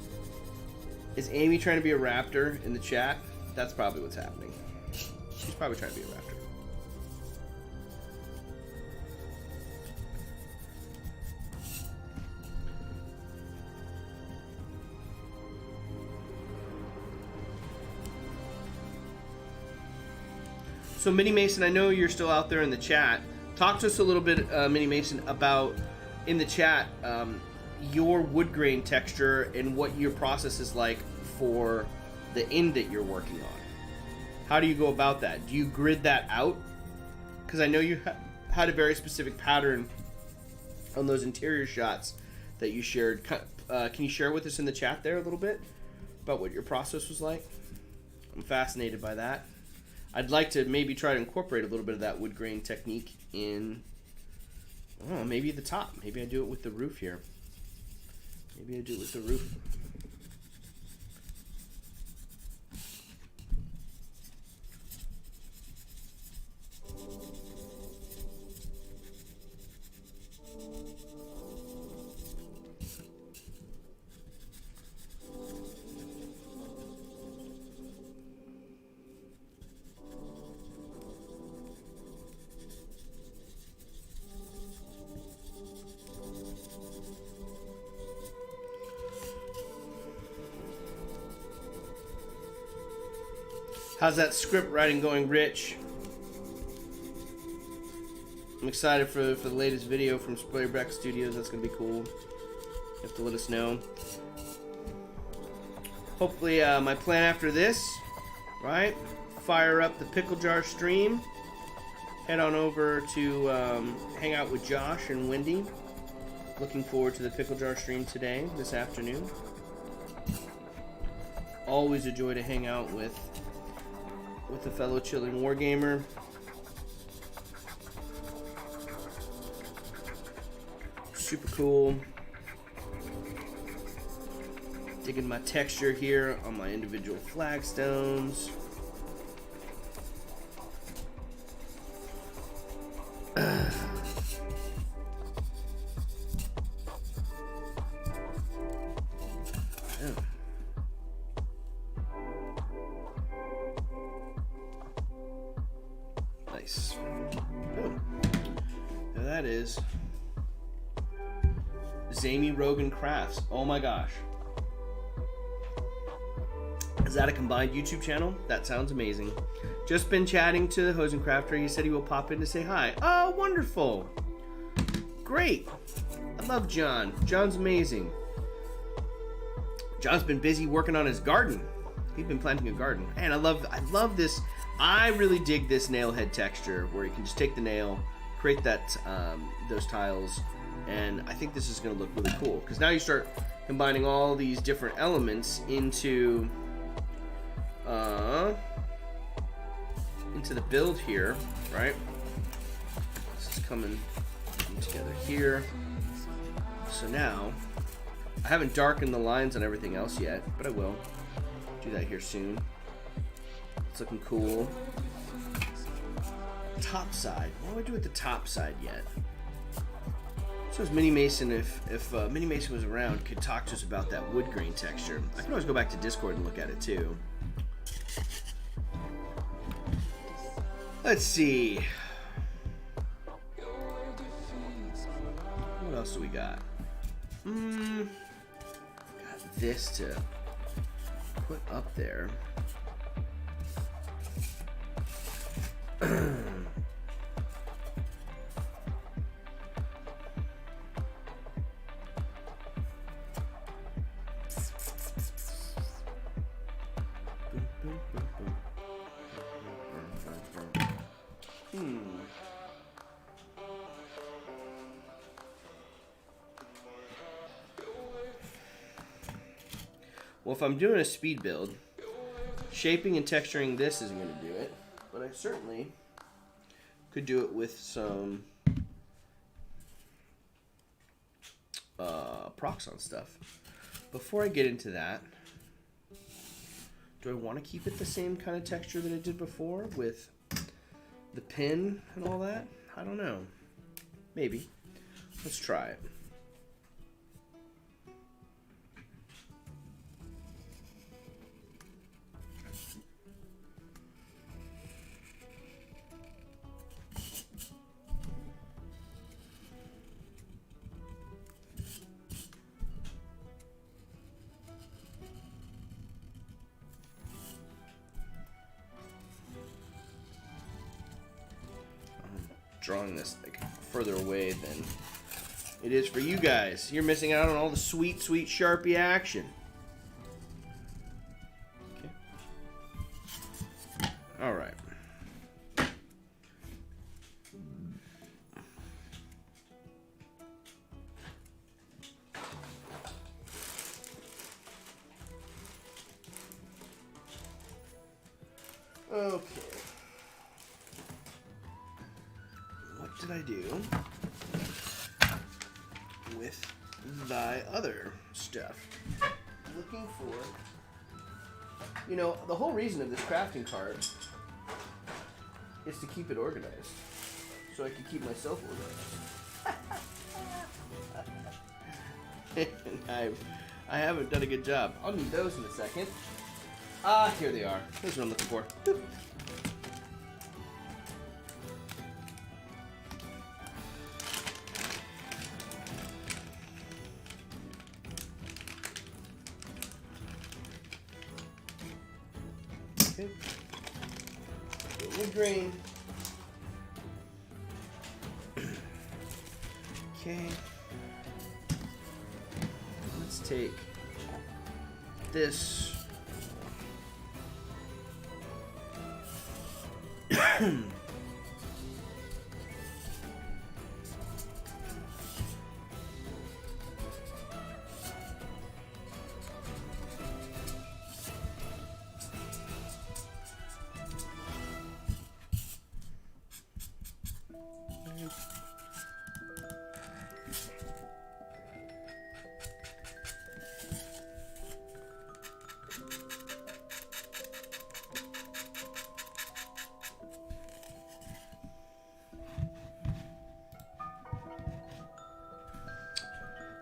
Is Amy trying to be a raptor in the chat? That's probably what's happening. She's probably trying to be a raptor. So Mini Mason, I know you're still out there in the chat. Talk to us a little bit, Mini Mason, about in the chat your wood grain texture and what your process is like for the end that you're working on. How do you go about that? Do you grid that out? Because I know you had a very specific pattern on those interior shots that you shared. Can you share with us in the chat there a little bit about what your process was like? I'm fascinated by that. I'd like to maybe try to incorporate a little bit of that wood grain technique in, I don't know, maybe the top. Maybe I do it with the roof here. Maybe I do it with the roof. How's that script writing going, Rich? I'm excited for the latest video from Splayerback Studios. That's going to be cool. You have to let us know. Hopefully, my plan after this, right? Fire up the pickle jar stream. Head on over to hang out with Josh and Wendy. Looking forward to the pickle jar stream today, this afternoon. Always a joy to hang out with a fellow chilling wargamer. Super cool. Digging my texture here on my individual flagstones. Nice. Oh. Now that is Zamey Rogan Crafts. Oh my gosh. Is that a combined YouTube channel? That sounds amazing. Just been chatting to the Hosencrafter. He said he will pop in to say hi. Oh, wonderful. Great. I love John. John's amazing. John's been busy working on his garden. He's been planting a garden. And I love this. I really dig this nail head texture where you can just take the nail, create that those tiles, and I think this is going to look really cool because now you start combining all these different elements into into the build here, right? This is coming together here. So now, I haven't darkened the lines on everything else yet, but I will do that here soon. It's looking cool. Top side. What do I do with the top side yet? So as Mini Mason, if Mini Mason was around, could talk to us about that wood grain texture. I can always go back to Discord and look at it too. Let's see. What else do we got? Got this to put up there. Well, if I'm doing a speed build, shaping and texturing this isn't going to do it, but I certainly could do it with some procs on stuff. Before I get into that, do I want to keep it the same kind of texture that I did before with the pin and all that? I don't know. Maybe. Let's try it. Drawing this like further away than it is for you guys. You're missing out on all the sweet, sweet Sharpie action. Okay. All right. Okay. Did I do with thy other stuff? Looking for, you know, the whole reason of this crafting cart is to keep it organized, so I can keep myself organized. And I haven't done a good job. I'll need those in a second. Here they are. Here's what I'm looking for. Boop. Okay. Wood grain. Okay. Let's take this.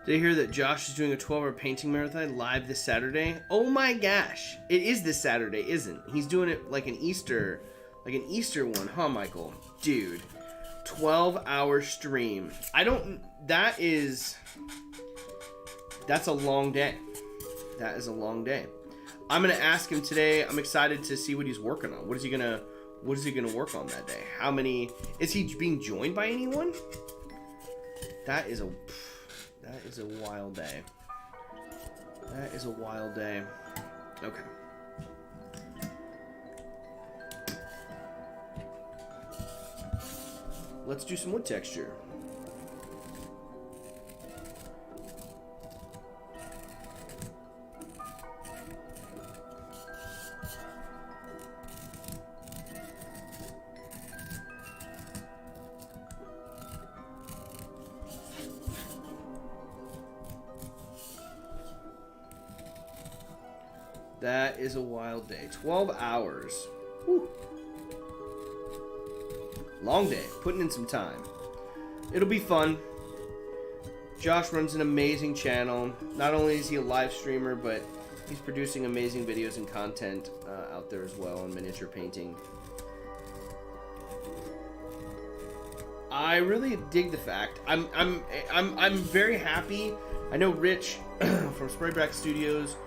Did I hear that Josh is doing a 12-hour painting marathon live this Saturday? Oh my gosh. It is this Saturday, isn't? He's doing it like an Easter one, huh, Michael? Dude, 12-hour stream. That's a long day. That is a long day. I'm going to ask him today. I'm excited to see what he's working on. What is he going to work on that day? Is he being joined by anyone? That is a wild day. That is a wild day. Okay. Let's do some wood texture. That is a wild day. 12 hours. Whew. Long day. Putting in some time. It'll be fun. Josh runs an amazing channel. Not only is he a live streamer, but he's producing amazing videos and content out there as well on miniature painting. I really dig the fact. I'm very happy. I know Rich from Sprayback Studios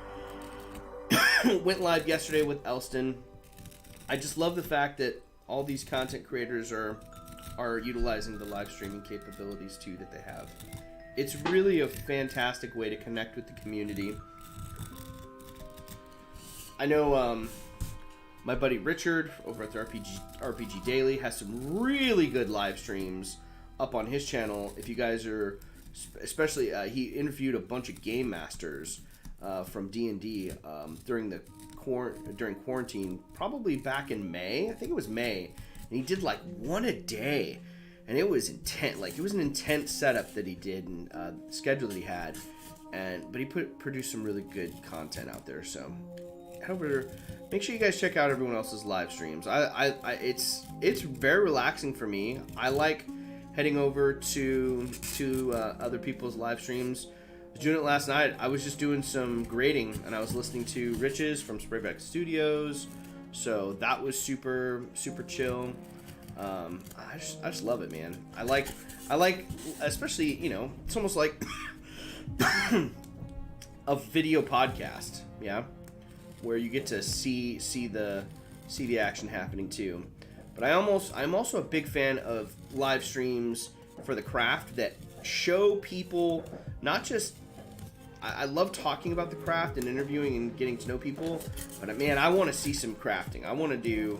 went live yesterday with Elston. I just love the fact that all these content creators are utilizing the live streaming capabilities too that they have. It's really a fantastic way to connect with the community. I know my buddy Richard over at the RPG Daily has some really good live streams up on his channel. If you guys are, especially, he interviewed a bunch of game masters from D&D during quarantine, probably back in May. I think it was May, and he did like one a day, and it was intense. Like, it was an intense setup that he did and schedule that he had, but he produced some really good content out there. So head over, make sure you guys check out everyone else's live streams. It's very relaxing for me. I like heading over to other people's live streams. I was doing it last night. I was just doing some grading, and I was listening to Rich's from Sprayback Studios, so that was super chill. I just love it, man. I like especially, you know, it's almost like a video podcast, yeah, where you get to see the action happening too. But I'm also a big fan of live streams for the craft that show people not just. I love talking about the craft and interviewing and getting to know people, but man, I want to see some crafting. I want to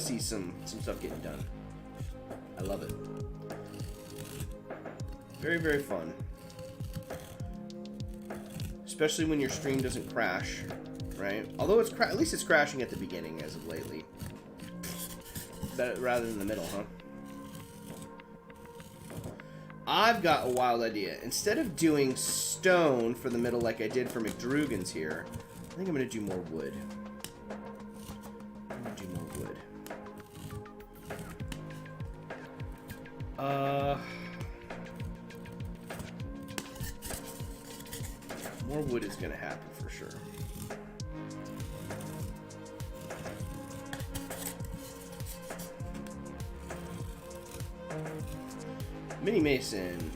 see some stuff getting done. I love it. Very, very fun. Especially when your stream doesn't crash, right? Although at least it's crashing at the beginning as of lately. Rather than the middle, huh? I've got a wild idea. Instead of doing stone for the middle like I did for McDrugan's here, I think I'm going to do more wood. More wood is going to happen for sure. Mini Mason.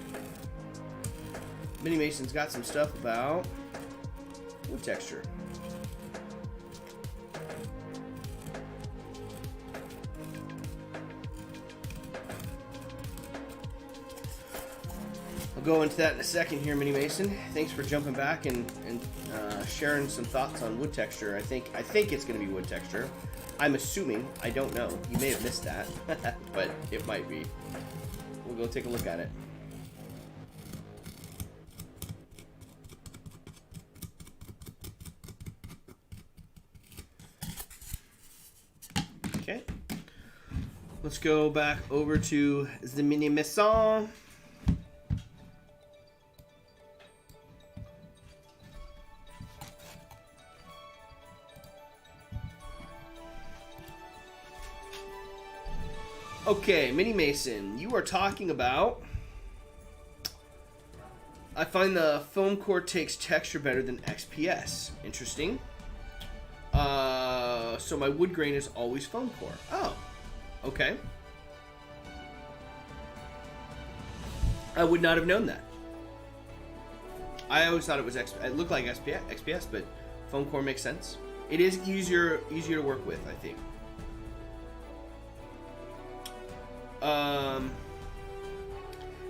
Mini Mason's got some stuff about wood texture. I'll go into that in a second here, Mini Mason. Thanks for jumping back and sharing some thoughts on wood texture. I think it's going to be wood texture. I'm assuming. I don't know. You may have missed that, but it might be. We'll go take a look at it. Okay. Let's go back over to the Mini Maison. Okay, Mini Mason, you are talking about... I find the foam core takes texture better than XPS. Interesting. So my wood grain is always foam core. Oh, okay. I would not have known that. I always thought it was it looked like XPS, but foam core makes sense. It is easier to work with, I think.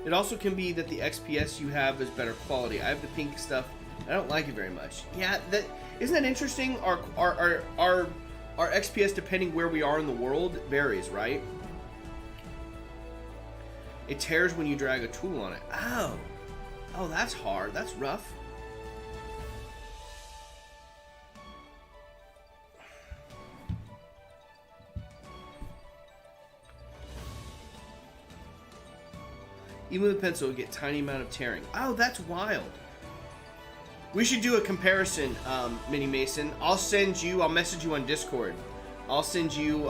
It also can be that the XPS you have is better quality. I have the pink stuff. I don't like it very much. Yeah, isn't that interesting? Our XPS, depending where we are in the world, varies, right? It tears when you drag a tool on it. Oh, that's hard. That's rough. Even with a pencil, you get tiny amount of tearing. Oh, that's wild. We should do a comparison, Mini Mason. I'll message you on Discord. I'll send you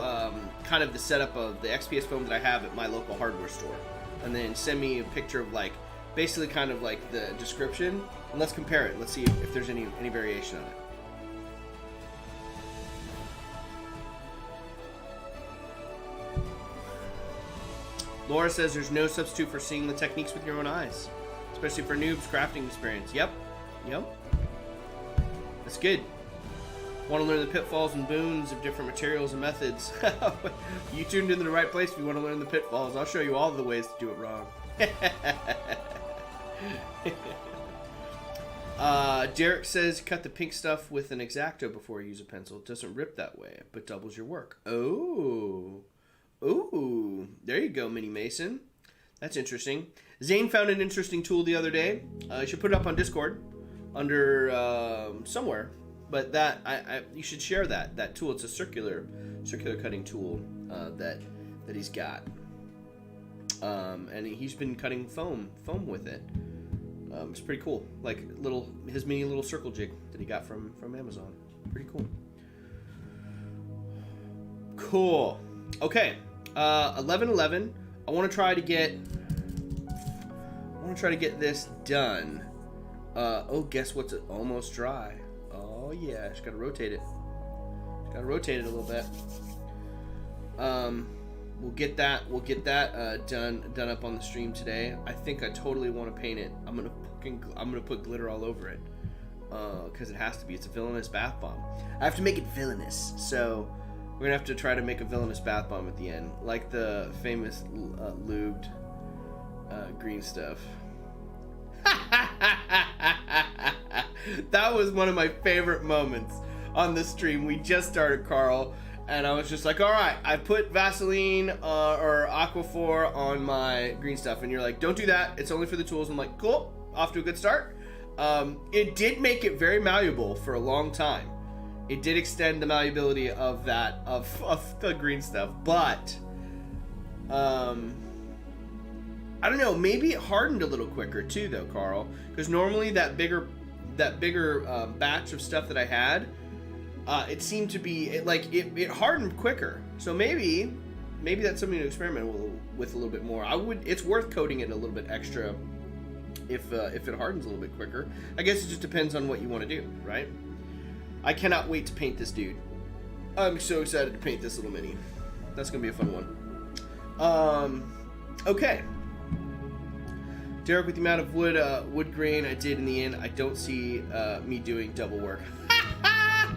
kind of the setup of the XPS foam that I have at my local hardware store. And then send me a picture of like, basically kind of like the description. And let's compare it. Let's see if there's any variation on it. Laura says there's no substitute for seeing the techniques with your own eyes. Especially for noobs, crafting experience. Yep. That's good. Want to learn the pitfalls and boons of different materials and methods. You tuned into the right place if you want to learn the pitfalls. I'll show you all the ways to do it wrong. Derek says cut the pink stuff with an X-Acto before you use a pencil. It doesn't rip that way, but doubles your work. Oh. Ooh. There you go, Mini Mason. That's interesting. Zane found an interesting tool the other day. You should put it up on Discord under somewhere. But that you should share that tool. It's a circular cutting tool that he's got, and he's been cutting foam with it. It's pretty cool, like his mini little circle jig that he got from Amazon. Pretty cool. Cool. Okay, 11:11. I want to try to get this done. Guess what's almost dry. Oh yeah, just gotta rotate it. Just gotta rotate it a little bit. We'll get that done up on the stream today. I think I totally want to paint it. I'm gonna put glitter all over it. Because it has to be. It's a villainous bath bomb. I have to make it villainous, so we're gonna have to try to make a villainous bath bomb at the end, like the famous lubed green stuff. That was one of my favorite moments on the stream. We just started, Carl, and I was just like, all right, I put Vaseline or Aquaphor on my green stuff, and you're like, don't do that, it's only for the tools. I'm like, cool, off to a good start. It did make it very malleable for a long time. It did extend the malleability of the green stuff, but I don't know, maybe it hardened a little quicker too though, Carl, because normally that bigger batch of stuff that I had, it seemed to be it hardened quicker. So maybe that's something to experiment with a little bit more. It's worth coating it a little bit extra if it hardens a little bit quicker. I guess it just depends on what you want to do, right? I cannot wait to paint this dude. I'm so excited to paint this little mini. That's gonna be a fun one. Okay. Derek, with the amount of wood grain I did in the end, I don't see me doing double work.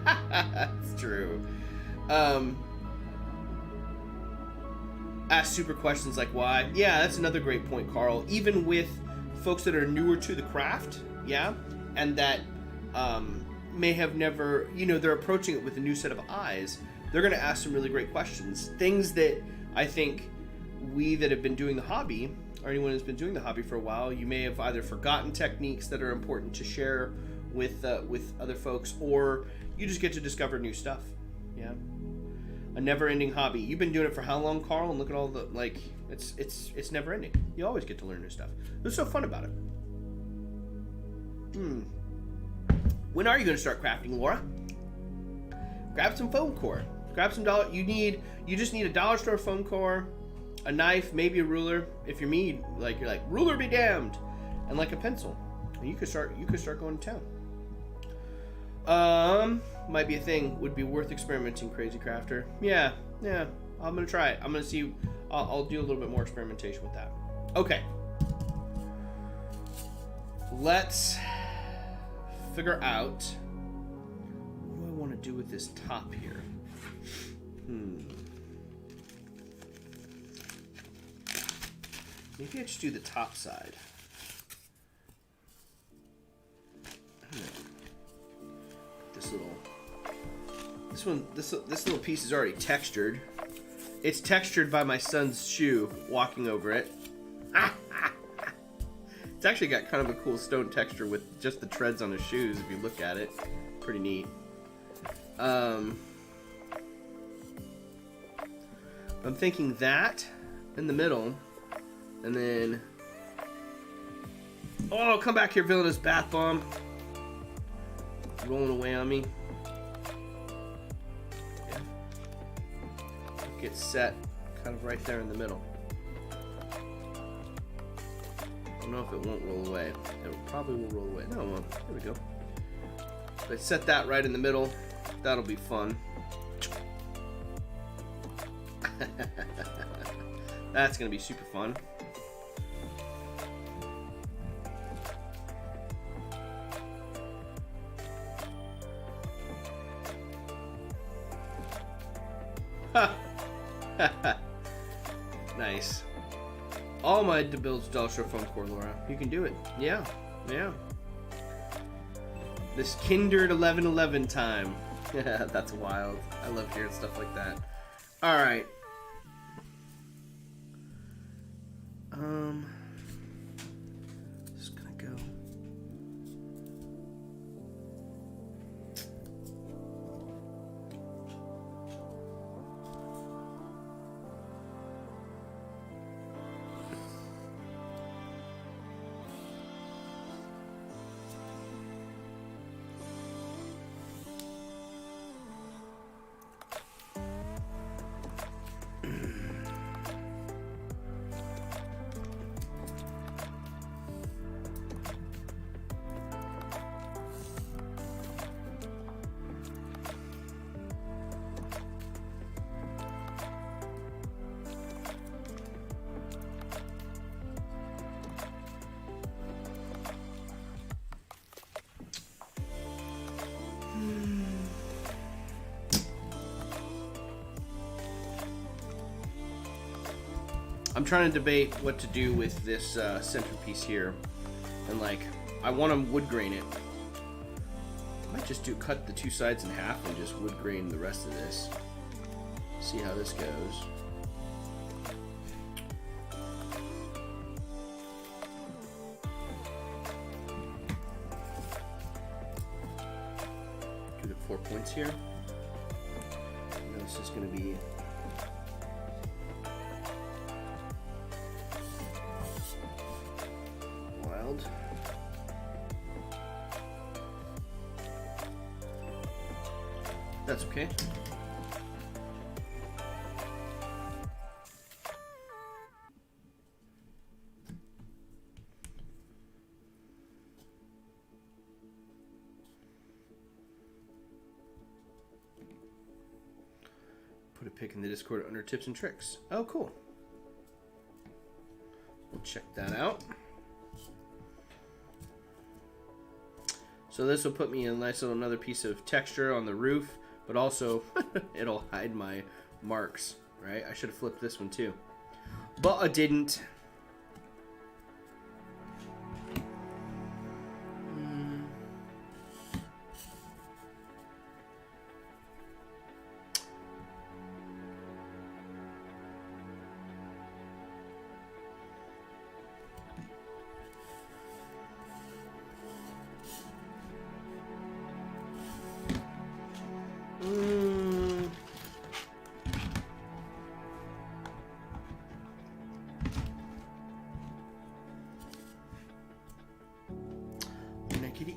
That's true. Ask super questions like why. Yeah, that's another great point, Carl. Even with folks that are newer to the craft, yeah, and that may have never, they're approaching it with a new set of eyes, they're going to ask some really great questions. Things that I think we that have been doing the hobby, or anyone who's been doing the hobby for a while, you may have either forgotten techniques that are important to share with other folks, or you just get to discover new stuff. Yeah, a never-ending hobby. You've been doing it for how long, Carl? And look at all the it's never-ending. You always get to learn new stuff. What's so fun about it? When are you going to start crafting, Laura? Grab some foam core. Grab some dollar. You just need a dollar store foam core, a knife, maybe a ruler. If you're me, you're like ruler be damned, and like a pencil, and you could start going to town. Might be a thing. Would be worth experimenting, Crazy Crafter. Yeah. I'm gonna try it. I'm gonna see. I'll do a little bit more experimentation with that. Okay. Let's figure out what do I want to do with this top here. Maybe I just do the top side. I don't know. This little piece is already textured. It's textured by my son's shoe walking over it. It's actually got kind of a cool stone texture with just the treads on his shoes if you look at it. Pretty neat. I'm thinking that in the middle, and then come back here, villainous bath bomb. rolling away on me. Yeah. Get set kind of right there in the middle. I don't know if it won't roll away. It probably will roll away. No, it won't. There we go. So I set that right in the middle. That'll be fun. That's going to be super fun. Nice. All my builds Dalsha from Corlora. You can do it. Yeah. Yeah. This kindred 11:11 time. That's wild. I love hearing stuff like that. Alright. Just gonna go. I'm trying to debate what to do with this centerpiece here, and like I want to wood grain it. I might just cut the two sides in half and just wood grain the rest of this. See how this goes. Do the 4 points here. And this is going to be wild. That's okay. Put a pic in the Discord under tips and tricks. Oh, cool. We'll check that out. So this will put me in a nice little another piece of texture on the roof, but also it'll hide my marks, right? I should have flipped this one too, but I didn't.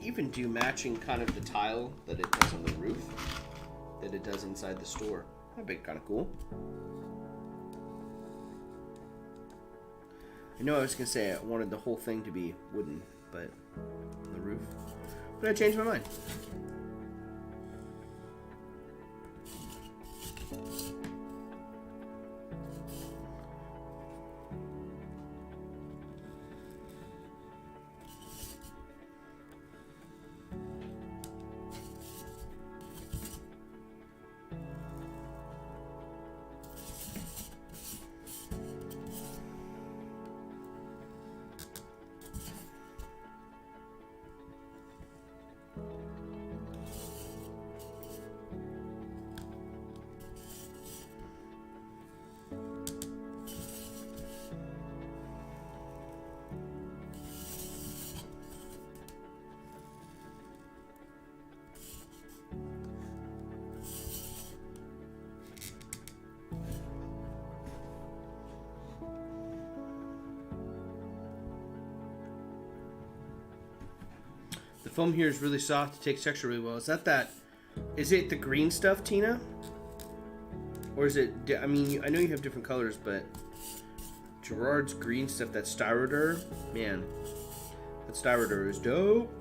Even do matching kind of the tile that it does on the roof that it does inside the store. That'd be kind of cool. I know I was gonna say I wanted the whole thing to be wooden, but the roof. But I changed my mind. The foam here is really soft. It takes texture really well. Is that? Is it the green stuff, Tina? Or is it? I mean, I know you have different colors, but Gerard's green stuff, that styrodur, man, that styrodur is dope.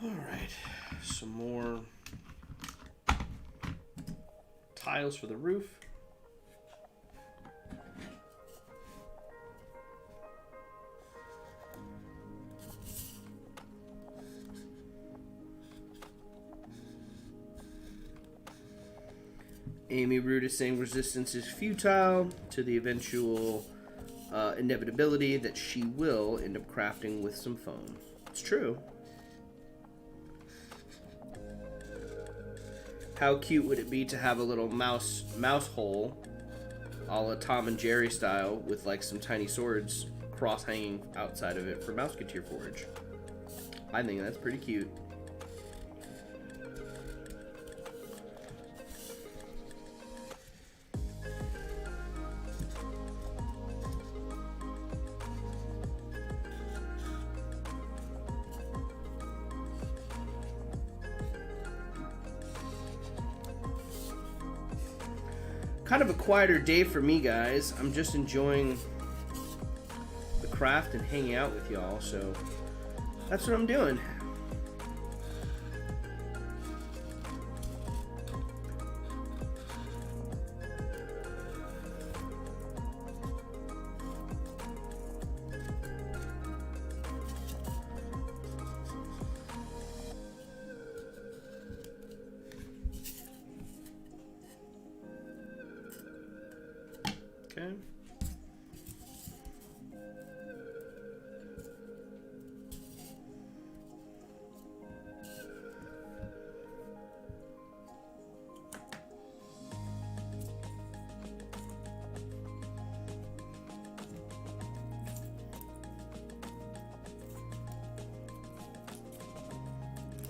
All right, some more tiles for the roof. Amy Root is saying resistance is futile to the eventual inevitability that she will end up crafting with some foam. It's true. How cute would it be to have a little mouse hole, a la Tom and Jerry style, with like some tiny swords cross-hanging outside of it for Mouseketeer Forge? I think that's pretty cute. Kind of a quieter day for me, guys. I'm just enjoying the craft and hanging out with y'all, so that's what I'm doing. Okay.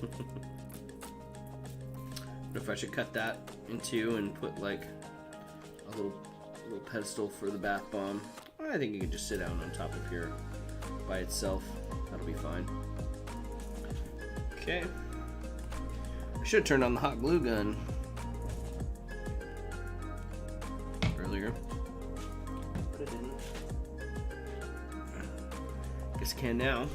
I wonder if I should cut that in two and put like a little pedestal for the bath bomb. I think it can just sit down on top of here by itself. That'll be fine. Okay. I should have turned on the hot glue gun earlier, but I didn't. Guess I can now.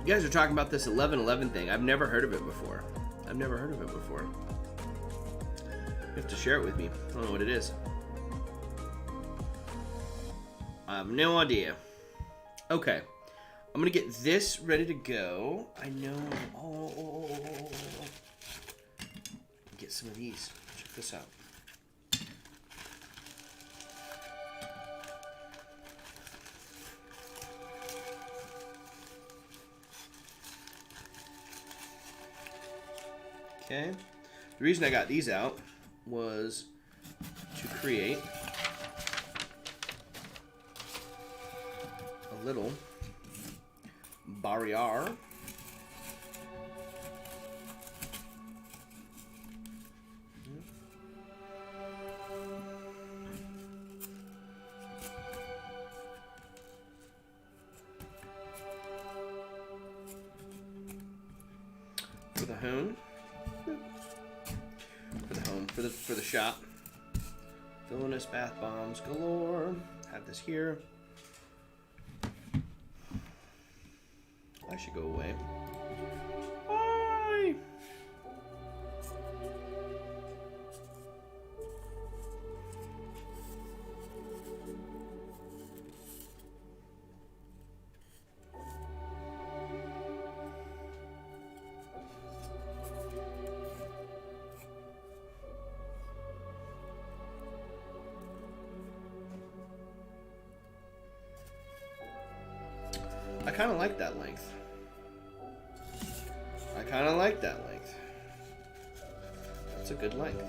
You guys are talking about this 11/11 thing. I've never heard of it before. You have to share it with me. I don't know what it is. I have no idea. Okay. I'm going to get this ready to go. I know. Get some of these. Check this out. Okay. The reason I got these out was to create a little barrier. For the home. For the shop. Villainous bath bombs galore. Have this here. I should go away. Bye! I kind of like that length. I kind of like that length. That's a good length.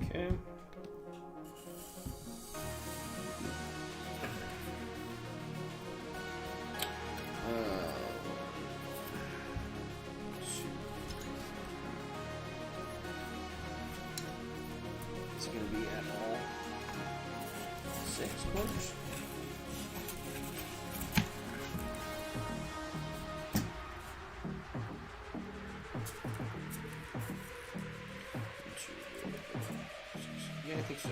Okay. Is it going to be at all 6 corners? Yeah, I think so.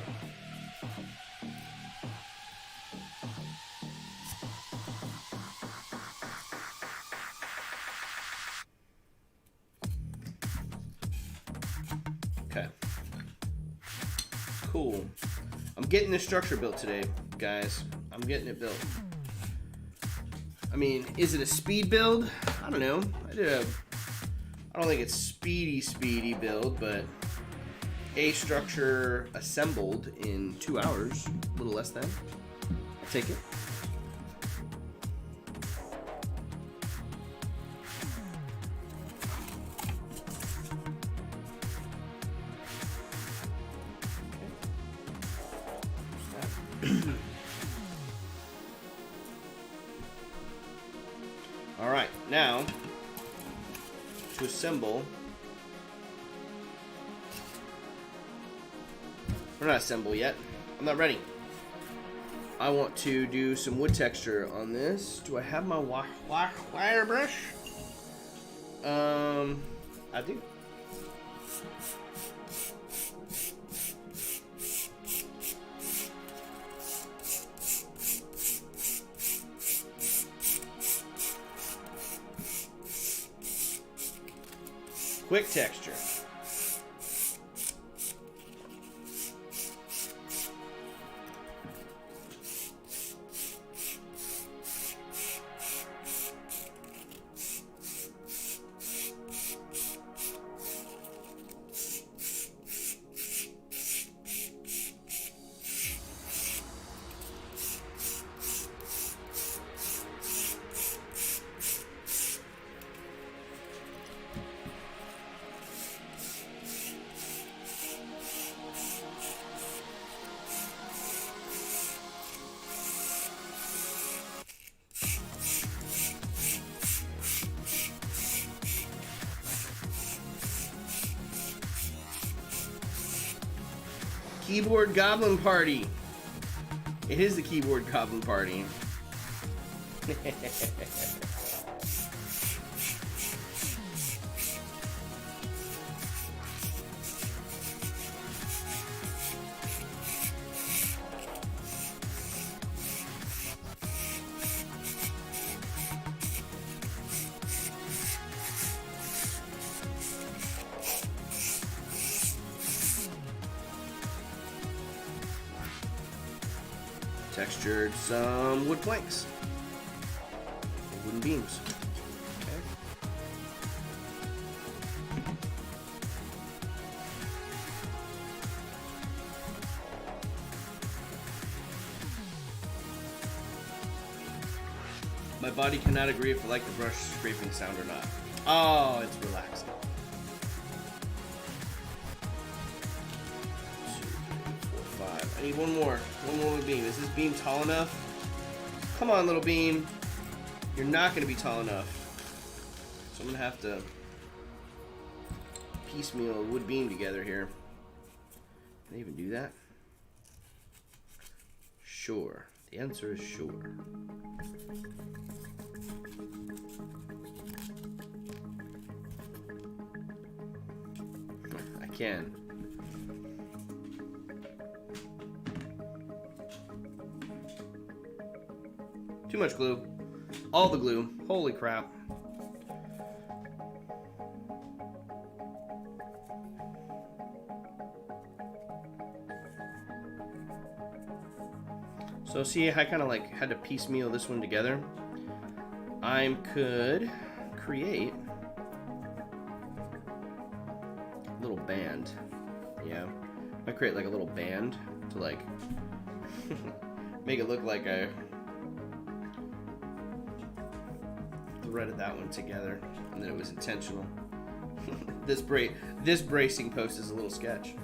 Okay. Cool. I'm getting this structure built today, guys. I'm getting it built. I mean, is it a speed build? I don't know. I don't think it's speedy build, but a structure assembled in 2 hours, a little less than. I'll take it. All right, now to assemble. We're not assemble yet. I'm not ready. I want to do some wood texture on this. Do I have my wire brush? I do. Quick texture. Keyboard Goblin Party. It is the Keyboard Goblin Party. Textured some wood planks. Wooden beams. Okay. My body cannot agree if I like the brush scraping sound or not. Oh, it's relaxing. 2, 3, 4, 5. I need one more. One more beam. Is this beam tall enough? Come on, little beam. You're not going to be tall enough. So I'm going to have to piecemeal a wood beam together here. Can I even do that? Sure. The answer is sure. I can. Too much glue. All the glue. Holy crap. So see, I kind of like had to piecemeal this one together. I could create a little band. Yeah. I create like a little band to like make it look like I threaded that one together and then it was intentional. This bracing post is a little sketch.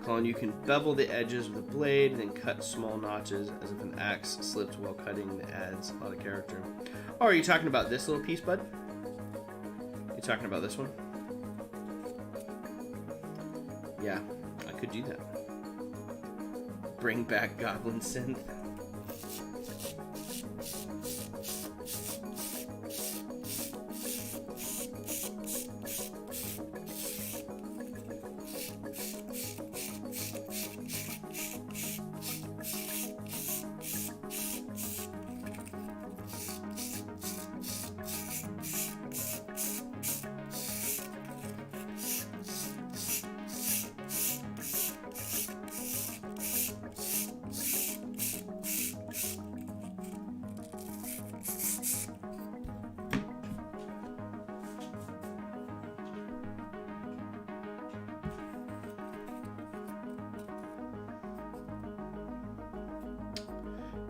Colin, you can bevel the edges with a blade and then cut small notches as if an axe slipped while cutting. That adds a lot of character. Oh, are you talking about this little piece, bud? You talking about this one? Yeah, I could do that. Bring back Goblin Synth.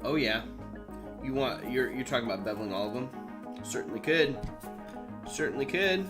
Oh yeah, you're talking about beveling all of them? Certainly could. Certainly could.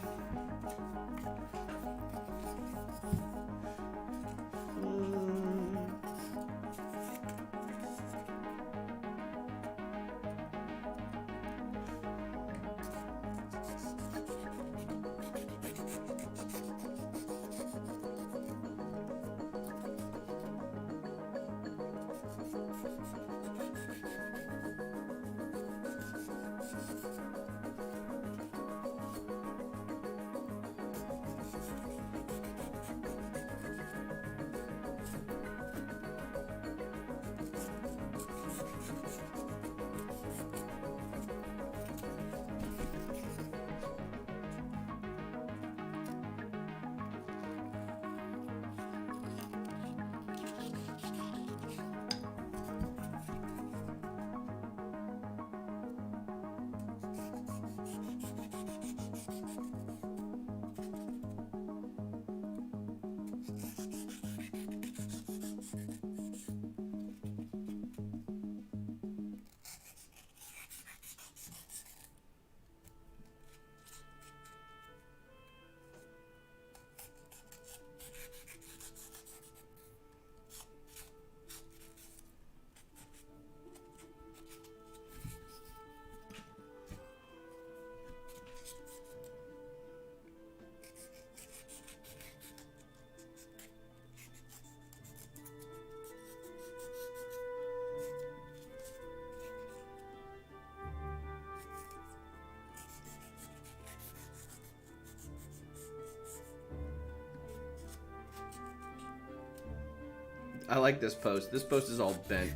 I like this post. This post is all bent.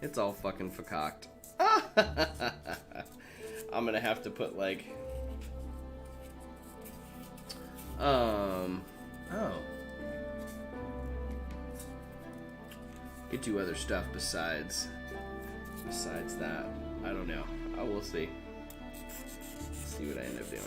It's all fucking facocked. I'm gonna have to put like Oh. Could do other stuff besides that. I don't know. Oh, we'll see. See what I end up doing.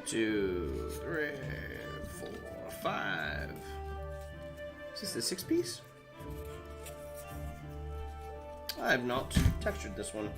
Two, three, 4, 5. Is this the 6-piece? I have not textured this one.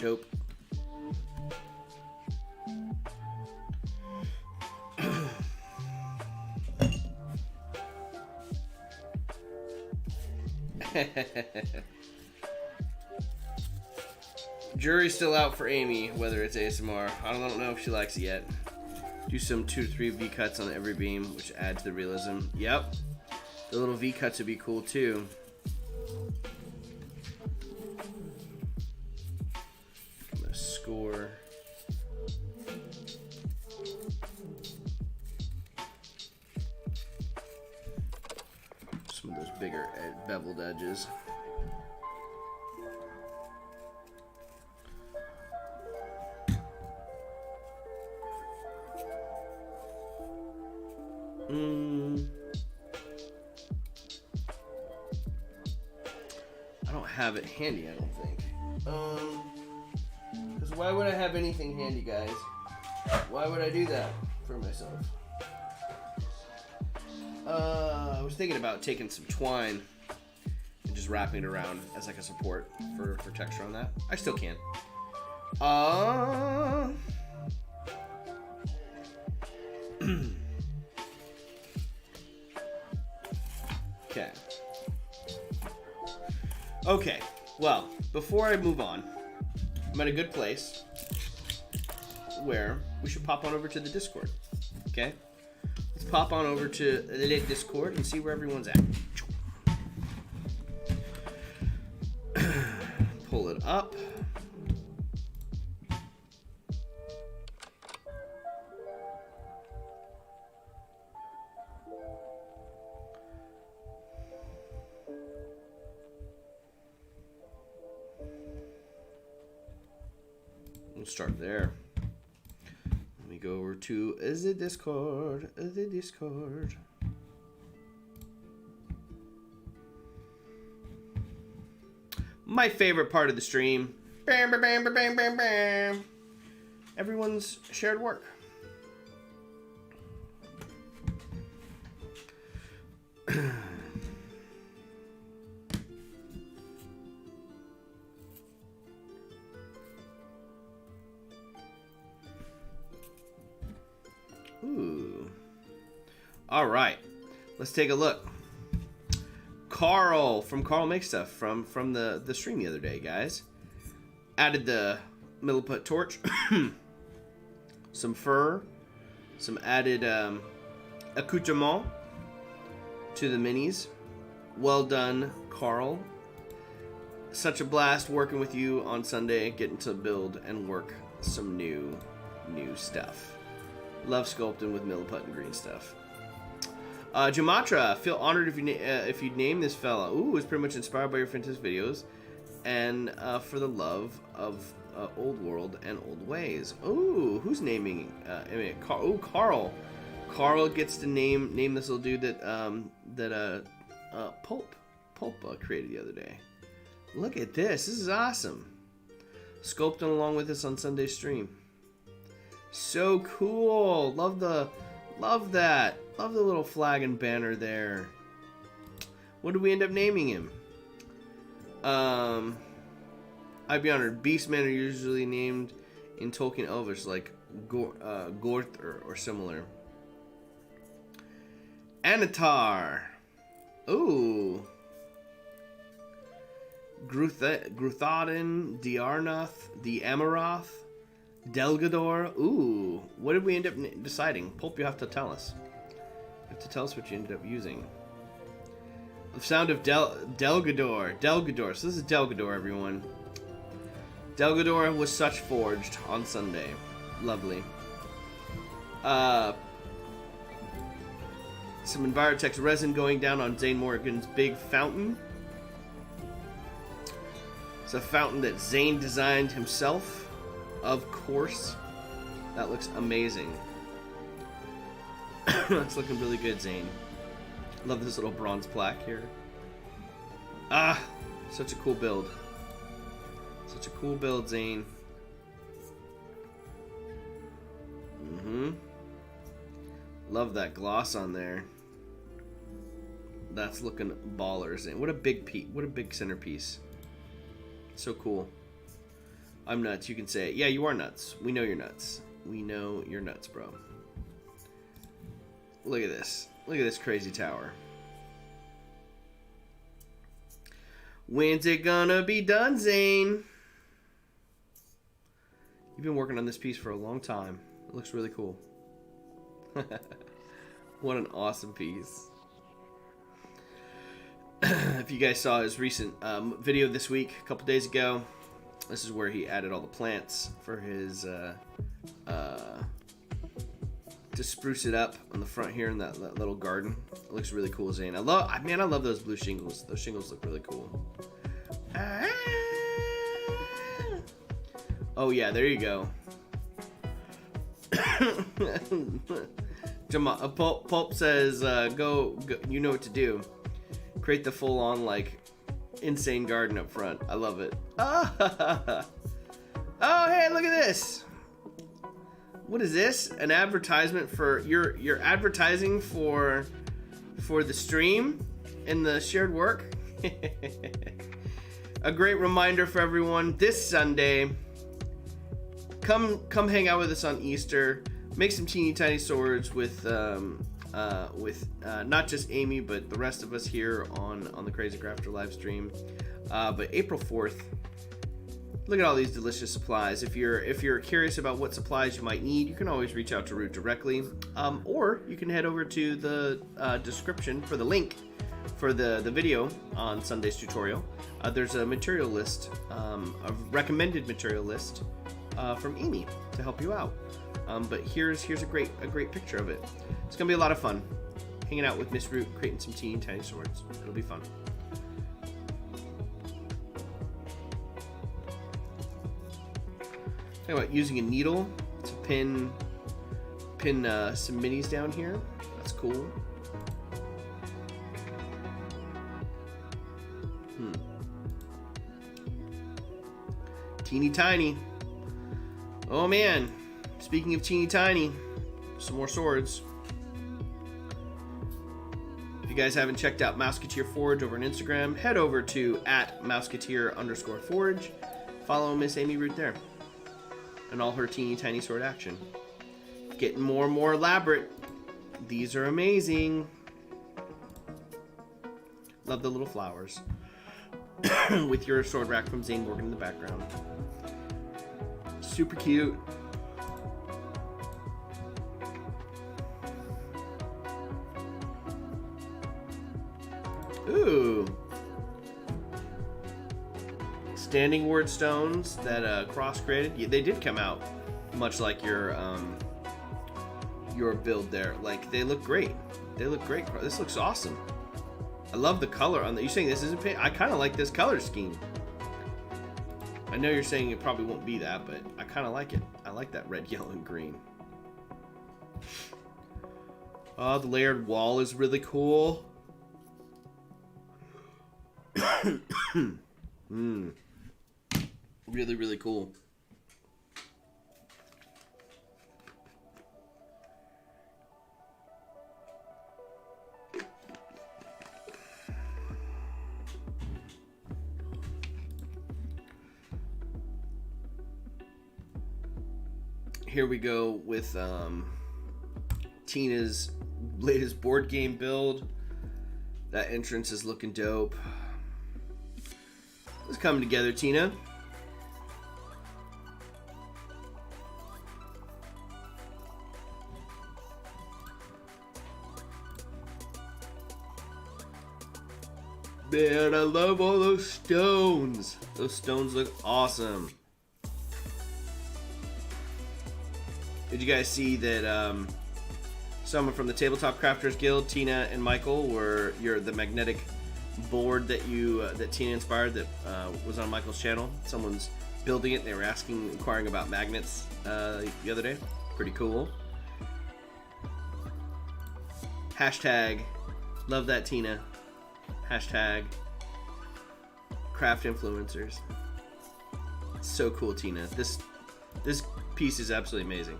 Dope. Jury's still out for Amy, whether it's ASMR. I don't know if she likes it yet. Do some 2 to 3 V cuts on every beam, which add to the realism. Yep. The little V cuts would be cool too. I'm gonna score. Some of those bigger beveled edges. I don't have it handy, I don't think. Because why would I have anything handy, guys? Why would I do that for myself? I was thinking about taking some twine and just wrapping it around as like a support for texture on that. I still can. Okay. Okay, well, before I move on, I'm at a good place where we should pop on over to the Discord. Okay? Let's pop on over to the Discord and see where everyone's at. Pull it up. We'll start there. Let me go over to the Discord. The Discord. My favorite part of the stream. Bam, bam, bam, bam, bam, bam. everyone's shared work. Ooh. All right, let's take a look. Carl from Carl Makes Stuff from the stream the other day, guys. Added the Milliput torch, some fur, some added accoutrement to the minis. Well done, Carl. Such a blast working with you on Sunday, getting to build and work some new stuff. Love sculpting with Milliput and green stuff. Jamatra, feel honored if you'd name this fella. Ooh, it's pretty much inspired by your fantastic videos, and for the love of old world and old ways. Ooh, who's naming? Carl. Carl gets to name this little dude that Pulp created the other day. Look at this. This is awesome. Sculpting along with us on Sunday stream. So cool. Love that. Love the little flag and banner there. What did we end up naming him? I'd be honored. Beastmen are usually named in Tolkien Elvish, like Gorth or similar. Anatar. Ooh. Gruthodin, Diarnath, the Amaroth, Delgador. Ooh. What did we end up deciding? Pulp, you have to tell us. You have to tell us what you ended up using. The sound of Delgador. Delgador. So this is Delgador, everyone. Delgador was such forged on Sunday. Lovely. Some Envirotex resin going down on Zane Morgan's big fountain. It's a fountain that Zane designed himself, of course. That looks amazing. It's looking really good, Zane. Love this little bronze plaque here. Ah, such a cool build. Such a cool build, Zane. Love that gloss on there. That's looking baller, Zane. What a big piece. What a big centerpiece. So cool. I'm nuts. You can say it. Yeah, you are nuts. We know you're nuts. We know you're nuts, bro. Look at this. Look at this crazy tower. When's it gonna be done, Zane? You've been working on this piece for a long time. It looks really cool. What an awesome piece. If you guys saw his recent video this week, a couple days ago, this is where he added all the plants for his to spruce it up on the front here in that little garden. It looks really cool, Zane. I love those blue shingles. Those shingles look really cool. Oh yeah, there you go. Pulp says, go, you know what to do. Create the full-on, like, insane garden up front. I love it. Oh, hey, look at this. What is this? An advertisement for you're advertising for the stream and the shared work. A great reminder for everyone this Sunday. Come hang out with us on Easter. Make some teeny tiny swords with not just Amy but the rest of us here on the Crazy Crafter live stream. But April 4th. Look at all these delicious supplies. If you're curious about what supplies you might need, you can always reach out to Root directly, or you can head over to the description for the link for the video on Sunday's tutorial. There's a material list, a recommended material list from Amy to help you out. But here's a great picture of it. It's gonna be a lot of fun, hanging out with Miss Root, creating some teeny tiny swords. It'll be fun. Talking about using a needle to pin some minis down here. That's cool. Teeny tiny. Oh man. Speaking of teeny tiny, some more swords. If you guys haven't checked out Mouseketeer Forge over on Instagram, head over to @Mouseketeer_Forge. Follow Miss Amy Root there. And all her teeny tiny sword action. Getting more and more elaborate. These are amazing. Love the little flowers. With your sword rack from Zane Morgan in the background. Super cute. Ooh. Standing word stones that Cross created. Yeah, they did come out much like your build there. Like, they look great. They look great. This looks awesome. I love the color on that. You saying this isn't paint? I kind of like this color scheme. I know you're saying it probably won't be that, but I kind of like it. I like that red, yellow, and green. Oh, the layered wall is really cool. Really, really cool. Here we go with Tina's latest board game build. That entrance is looking dope. It's coming together, Tina. Man, I love all those stones. Those stones look awesome. Did you guys see that someone from the Tabletop Crafters Guild, Tina and Michael, were the magnetic board that that Tina inspired that was on Michael's channel? Someone's building it. They were inquiring about magnets the other day. Pretty cool. Hashtag love that Tina. Hashtag craft influencers. So cool, Tina. This piece is absolutely amazing.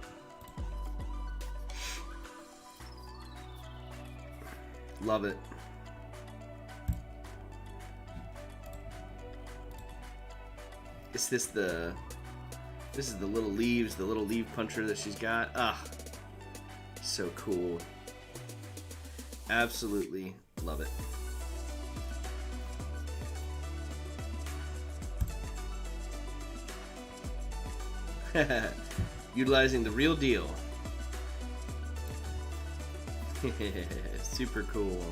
Love it. This is the little leaves, the little leaf puncher that she's got. Ah, so cool. Absolutely love it. Utilizing the real deal. Super cool.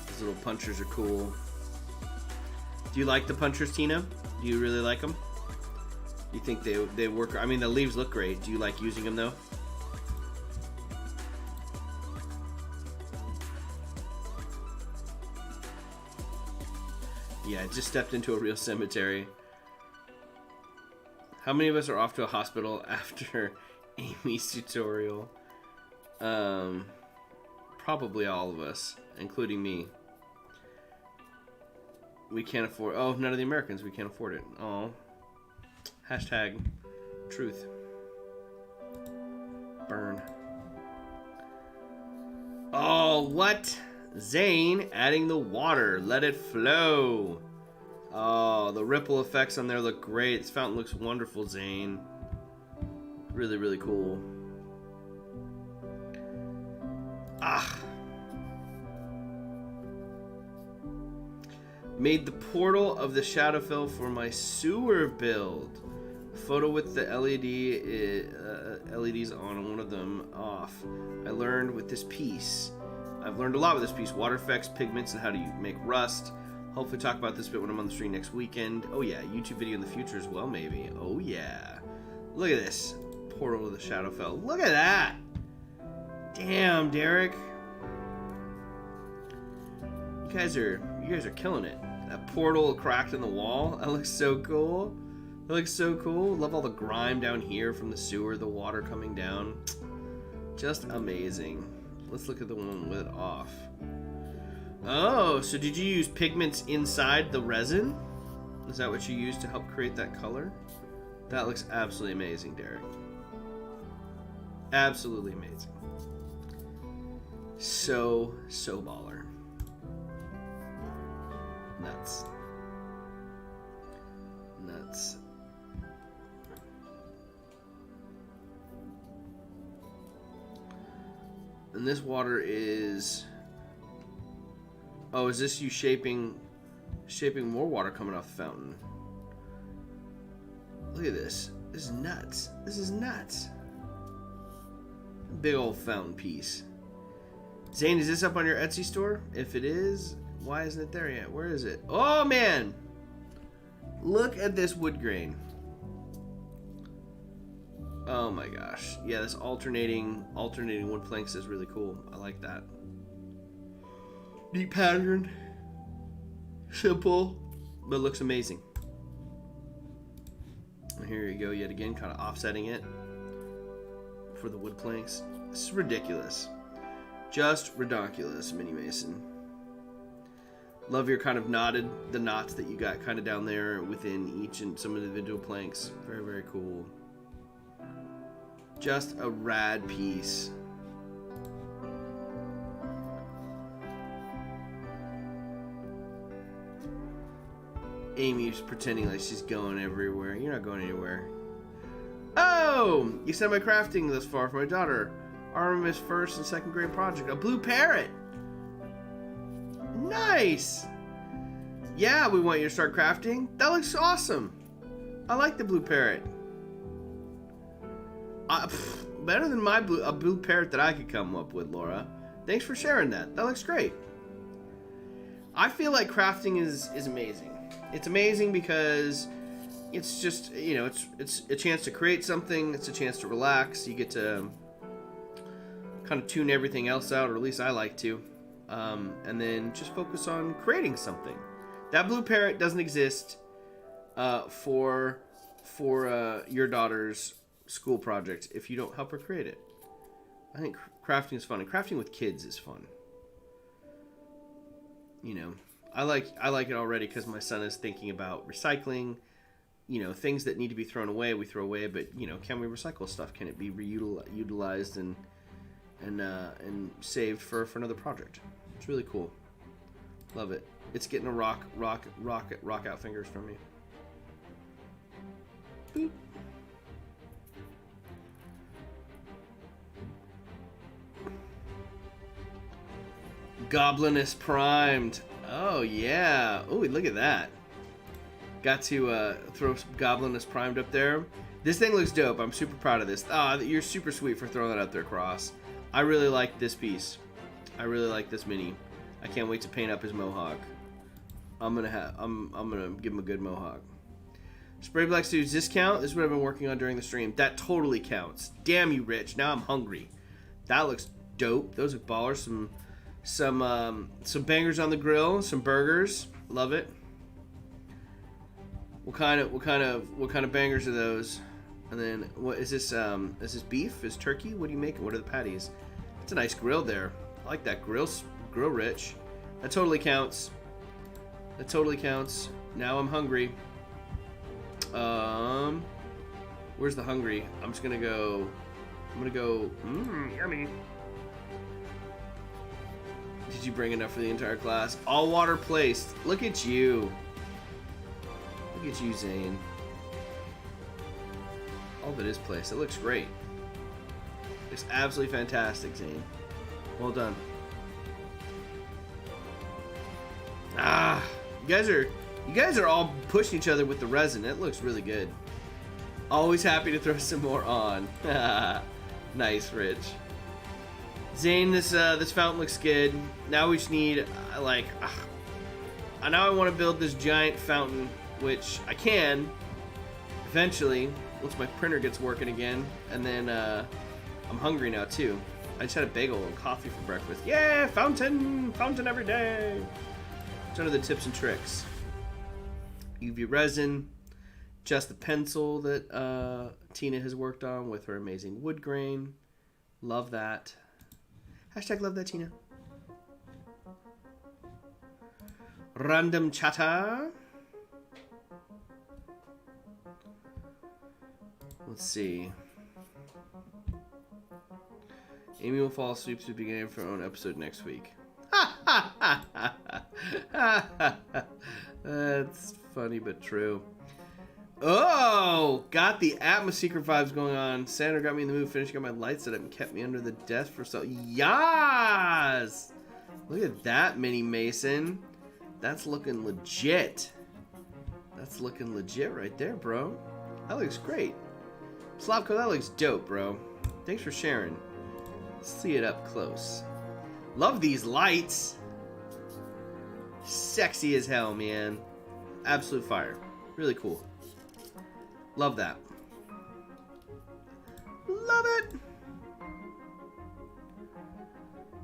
These little punchers are cool. Do you like the punchers, Tina? Do you really like them? Do you think they work? I mean, the leaves look great. Do you like using them though? Yeah, I just stepped into a real cemetery. How many of us are off to a hospital after Amy's tutorial? Probably all of us, including me. We can't afford... Oh, none of the Americans. We can't afford it. Oh. Hashtag truth. Burn. Oh, what? Zane adding the water. Let it flow. Oh, the ripple effects on there look great. This fountain looks wonderful, Zane. Really, really cool. Ah. Made the portal of the Shadowfell for my sewer build. Photo with the LEDs on, one of them off. I learned with this piece. I've learned a lot with this piece. Water effects, pigments, and how to make rust. Hopefully talk about this bit when I'm on the stream next weekend. Oh yeah, YouTube video in the future as well, maybe. Oh yeah. Look at this. Portal of the Shadowfell. Look at that. Damn, Derek. You guys are killing it. That portal cracked in the wall. That looks so cool. That looks so cool. Love all the grime down here from the sewer, the water coming down. Just amazing. Let's look at the one with it off. Oh, so did you use pigments inside the resin? Is that what you used to help create that color? That looks absolutely amazing, Derek. Absolutely amazing. So baller. Nuts. Nuts. And this water is... Oh, is this you shaping more water coming off the fountain? Look at this. This is nuts. This is nuts. Big old fountain piece. Zane, is this up on your Etsy store? If it is, why isn't it there yet? Where is it? Oh, man! Look at this wood grain. Oh my gosh. Yeah, this alternating wood planks is really cool. I like that. Neat pattern. Simple, but looks amazing. And here you go yet again, kind of offsetting it for the wood planks. This is ridiculous. Just redonkulous, Mini Mason. Love your kind of the knots that you got kind of down there within each and some of the individual planks. Very, very cool. Just a rad piece. Amy's pretending like she's going everywhere. You're not going anywhere. Oh! You sent my crafting thus far for my daughter. Artemis' first and second grade project. A blue parrot! Nice! Yeah, we want you to start crafting. That looks awesome. I like the blue parrot. Better than a blue parrot that I could come up with, Laura. Thanks for sharing that. That looks great. I feel like crafting is amazing. It's amazing because it's just, you know, it's a chance to create something. It's a chance to relax. You get to kind of tune everything else out, or at least I like to. And then just focus on creating something. That blue parrot doesn't exist for your daughter's school project if you don't help her create it. I think crafting is fun, and crafting with kids is fun. You know, I like it already because my son is thinking about recycling. You know, things that need to be thrown away, we throw away. But you know, can we recycle stuff? Can it be reutilized and saved for another project? It's really cool. Love it. It's getting a rock out fingers from me. Boop. Goblin is primed. Oh yeah. Oh, look at that. Got to throw some Goblin is primed up there. This thing looks dope. I'm super proud of this. You're super sweet for throwing that out there, Cross. I really like this piece. I really like this mini. I can't wait to paint up his mohawk. I'm gonna give him a good mohawk. Spray Black Stew's discount. This is what I've been working on during the stream. That totally counts. Damn you, Rich. Now I'm hungry. That looks dope. Those are ballers. Some bangers on the grill. Some burgers. Love it. What kind of bangers are those? And then what is this? Is this beef? Is turkey? What do you make? What are the patties? It's a nice grill there. I like that grill, Rich. That totally counts. That totally counts. Now I'm hungry. Where's the hungry? I'm gonna go. Yummy. Did you bring enough for the entire class? All water placed. Look at you. Look at you, Zane. All of it is placed. It looks great. It's absolutely fantastic, Zane. Well done. You guys are all pushing each other with the resin. It looks really good. Always happy to throw some more on. Nice, Rich. Zane, this fountain looks good. Now we just need now I want to build this giant fountain, which I can eventually once my printer gets working again. And then I'm hungry now too. I just had a bagel and coffee for breakfast. Yeah, fountain every day. It's one of the tips and tricks. UV resin, just the pencil that Tina has worked on with her amazing wood grain. Love that. Hashtag love that, Tina. Random chatter. Let's see. Amy will fall asleep to the beginning of her own episode next week. That's funny but true. Oh, got the atmosphere vibes going on. Sandra got me in the mood, finishing up my light setup and kept me under the desk for so. Yas! Look at that, Mini Mason. That's looking legit. That's looking legit right there, bro. That looks great. Slavko, that looks dope, bro. Thanks for sharing. Let's see it up close. Love these lights. Sexy as hell, man. Absolute fire. Really cool. Love that. Love it.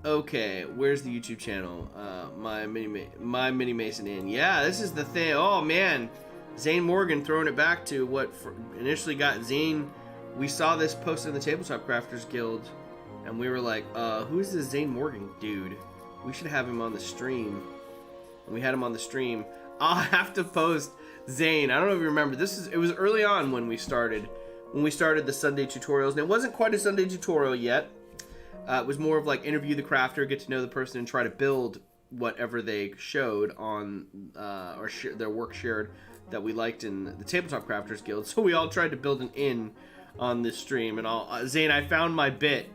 Okay, where's the YouTube channel? My Mini Mason in. Yeah, this is the thing. Oh man, Zane Morgan throwing it back to what initially got Zane. We saw this posted in the Tabletop Crafters Guild, and we were like, who's this Zane Morgan dude? We should have him on the stream. And we had him on the stream. I'll have to post Zane. I don't know if you remember. It was early on when we started the Sunday tutorials, and it wasn't quite a Sunday tutorial yet. It was more of like interview the crafter, get to know the person, and try to build whatever they showed on their work shared that we liked in the Tabletop Crafters Guild. So we all tried to build an inn on this stream, and Zane, I found my bit.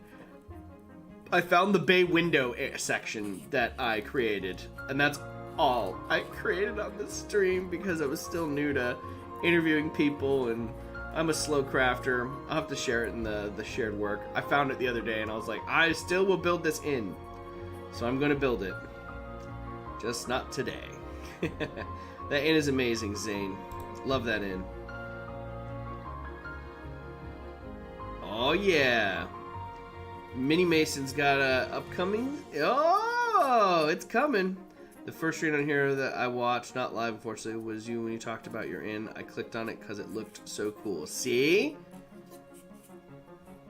I found the bay window section that I created, and that's all I created on this stream because I was still new to interviewing people, and I'm a slow crafter. I'll have to share it in the shared work. I found it the other day, and I was like, I still will build this inn. So I'm going to build it. Just not today. That inn is amazing, Zane. Love that inn. Oh, yeah. Mini Mason's got a upcoming... Oh, it's coming. The first stream on here that I watched, not live unfortunately, was you when you talked about your inn. I clicked on it because it looked so cool. See?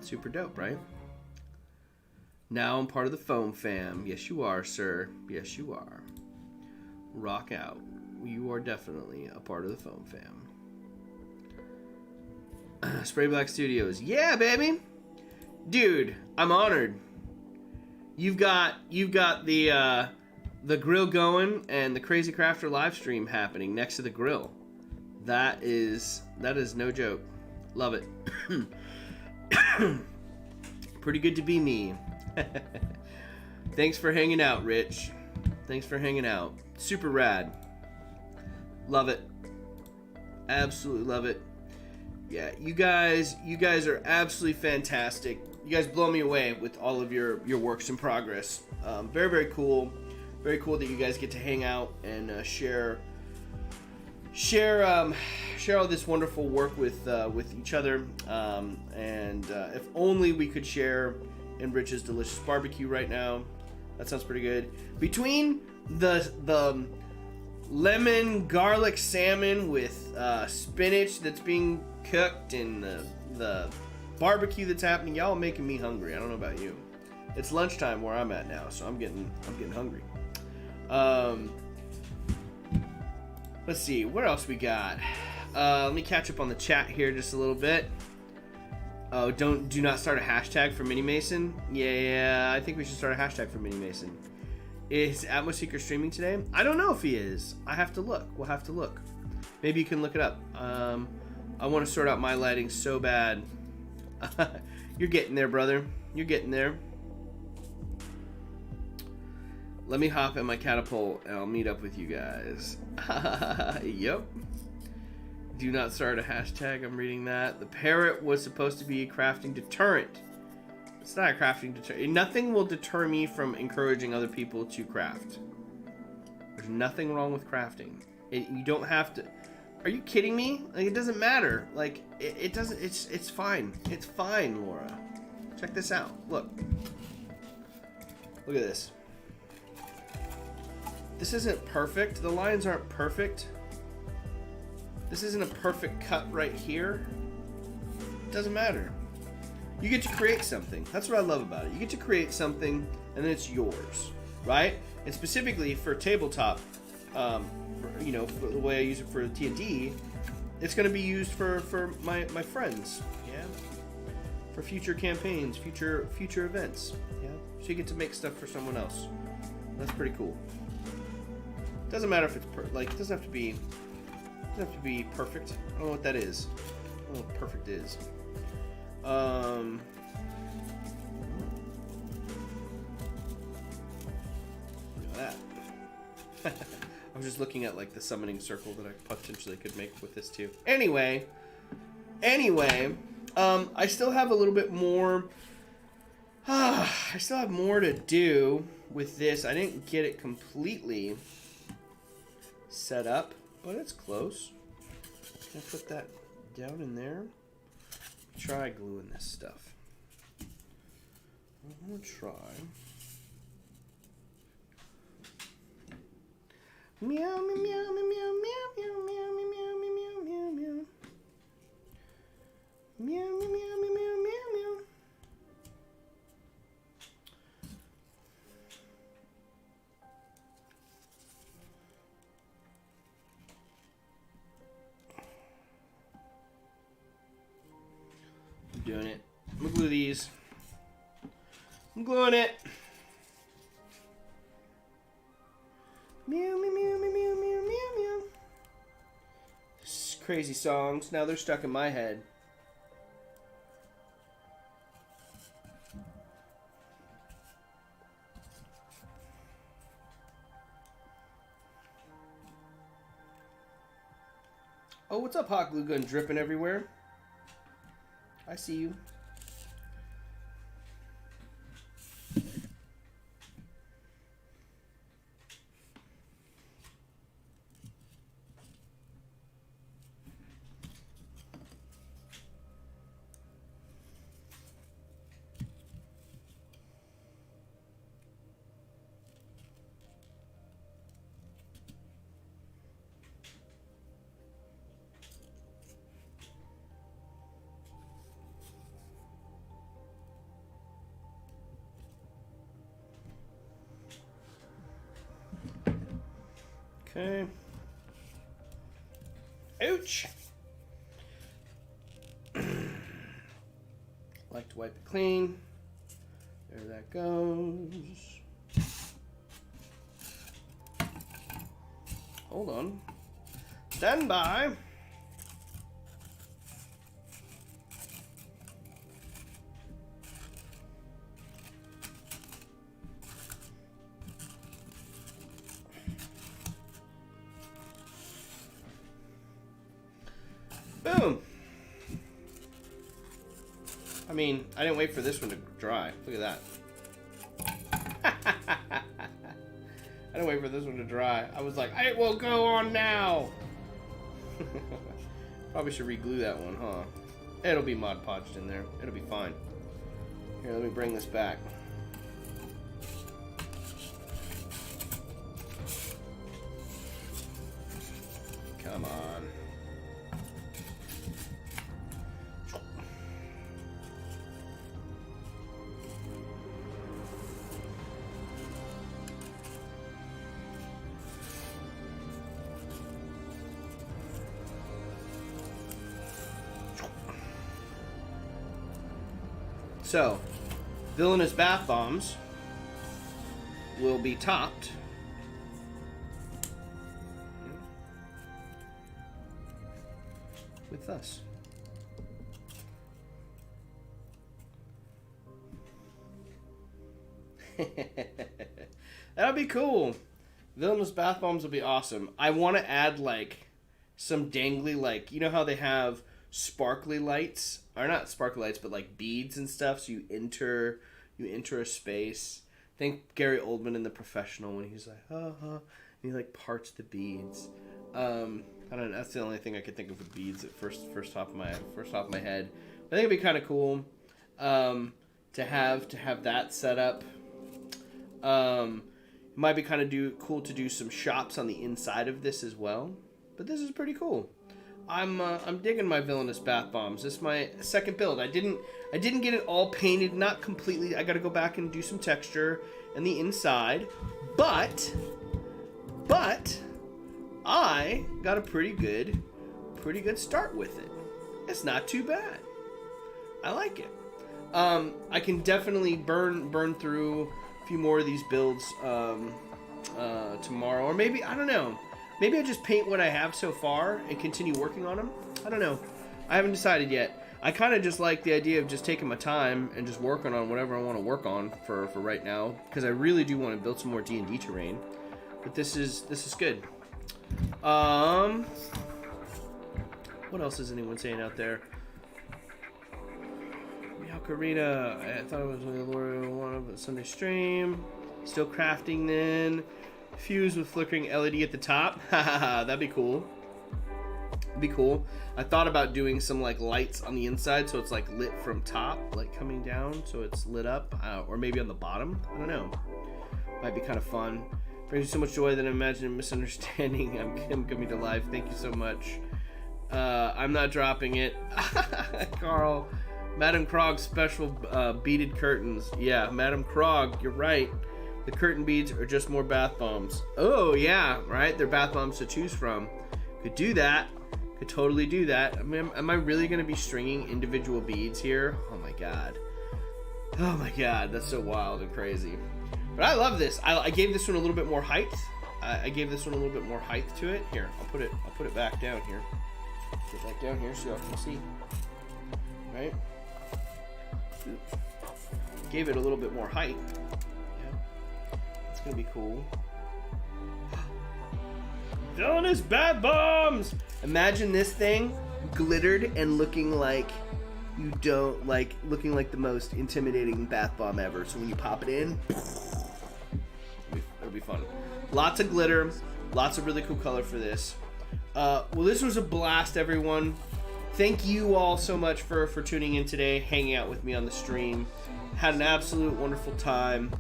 Super dope, right? Now I'm part of the Foam fam. Yes, you are, sir. Yes, you are. Rock out. You are definitely a part of the Foam fam. Spray Black Studios. Yeah, baby! Dude, I'm honored. You've got the grill going and the Crazy Crafter live stream happening next to the grill. That is no joke. Love it. Pretty good to be me. Thanks for hanging out, Rich. Thanks for hanging out. Super rad. Love it. Absolutely love it. Yeah, you guys are absolutely fantastic. You guys blow me away with all of your works in progress. Very, very cool. Very cool that you guys get to hang out and share all this wonderful work with each other. If only we could share in Rich's delicious barbecue right now. That sounds pretty good. Between the lemon garlic salmon with spinach that's being cooked and the barbecue that's happening, y'all making me hungry. I don't know about you. It's lunchtime where I'm at now, so I'm getting hungry. Let's see, what else we got? Let me catch up on the chat here just a little bit. Oh, do not start a hashtag for Mini Mason. Yeah, I think we should start a hashtag for Mini Mason. Is Atmoseeker streaming today? I don't know if he is. I have to look. We'll have to look. Maybe you can look it up. I want to sort out my lighting so bad. You're getting there, brother. You're getting there. Let me hop in my catapult and I'll meet up with you guys. Yep. Do not start a hashtag. I'm reading that. The parrot was supposed to be a crafting deterrent. It's not a crafting deterrent. Nothing will deter me from encouraging other people to craft. There's nothing wrong with crafting. You don't have to... Are you kidding me? Like, it doesn't matter. Like, it doesn't... It's fine. It's fine, Laura. Check this out. Look. Look at this. This isn't perfect. The lines aren't perfect. This isn't a perfect cut right here. It doesn't matter. You get to create something. That's what I love about it. You get to create something, and then it's yours, right? And specifically for tabletop, for the way I use it for TNT, it's going to be used for my friends. Yeah, for future campaigns, future events. Yeah, so you get to make stuff for someone else. That's pretty cool. Doesn't matter if it's it doesn't have to be perfect. I don't know what that is. I don't know what perfect is. Look at that. I was just looking at like the summoning circle that I potentially could make with this too. Anyway, I still have a little bit more. I still have more to do with this. I didn't get it completely set up, but it's close. Can I put that down in there? Try gluing this stuff. I'm gonna try. Meow meow meow meow meow meow meow meow meow meow meow meow. Meow meow meow meow meow meow. I'm doing it. I'm gonna glue these. I'm gluing it. Meow meow meow meow meow meow meow meow. Crazy songs. Now they're stuck in my head. Oh, what's up, hot glue gun dripping everywhere? I see you. Okay. Ouch! Like to wipe it clean. There that goes. Hold on. Stand by. Boom! I mean, I didn't wait for this one to dry. Look at that. I didn't wait for this one to dry. I was like, it will go on now! Probably should re-glue that one, huh? It'll be Mod Podged in there. It'll be fine. Here, let me bring this back. Come on. So, villainous bath bombs will be topped with us. That'll be cool. Villainous bath bombs will be awesome. I want to add like some dangly, like, you know how they have sparkly lights, or not sparkly lights, but like beads and stuff. So you enter a space. Think Gary Oldman in The Professional when he's like, and he like parts the beads. I don't know. That's the only thing I could think of with beads at first top of my head. But I think it'd be kind of cool to have that set up. It might be kind of cool to do some shops on the inside of this as well. But this is pretty cool. I'm digging my villainous bath bombs. This is my second build. I didn't get it all painted, not completely. I got to go back and do some texture in the inside, but I got a pretty good start with it. It's not too bad. I like it. I can definitely burn through a few more of these builds tomorrow, or maybe, I don't know. Maybe I just paint what I have so far and continue working on them. I don't know. I haven't decided yet. I kind of just like the idea of just taking my time and just working on whatever I want to work on for right now, because I really do want to build some more D&D terrain. But this is good. What else is anyone saying out there? Ocarina. I thought it was one of the Sunday stream. Still crafting then. Fuse with flickering LED at the top. That'd be cool. Be cool. I thought about doing some like lights on the inside, so it's like lit from top, like coming down, so it's lit up, or maybe on the bottom. I don't know. Might be kind of fun. Brings me so much joy that I imagine a misunderstanding. I'm coming to life. Thank you so much. I'm not dropping it. Carl. Madame Krog's special beaded curtains. Yeah, Madame Krog, you're right. The curtain beads are just more bath bombs. Oh, yeah, right? They're bath bombs to choose from. Could do that. Could totally do that. I mean, am I really going to be stringing individual beads here? Oh, my God. Oh, my God. That's so wild and crazy. But I love this. I gave this one a little bit more height. I gave this one a little bit more height to it. Here, I'll put it back down here. Put it back down here so y'all can see. Right? Gave it a little bit more height. Yeah. It's gonna be cool. Villainous bath bombs! Imagine this thing glittered and looking like looking like the most intimidating bath bomb ever. So when you pop it in, it'll be fun. Lots of glitter, lots of really cool color for this. Well, this was a blast, everyone. Thank you all so much for tuning in today, hanging out with me on the stream. Had an absolute wonderful time.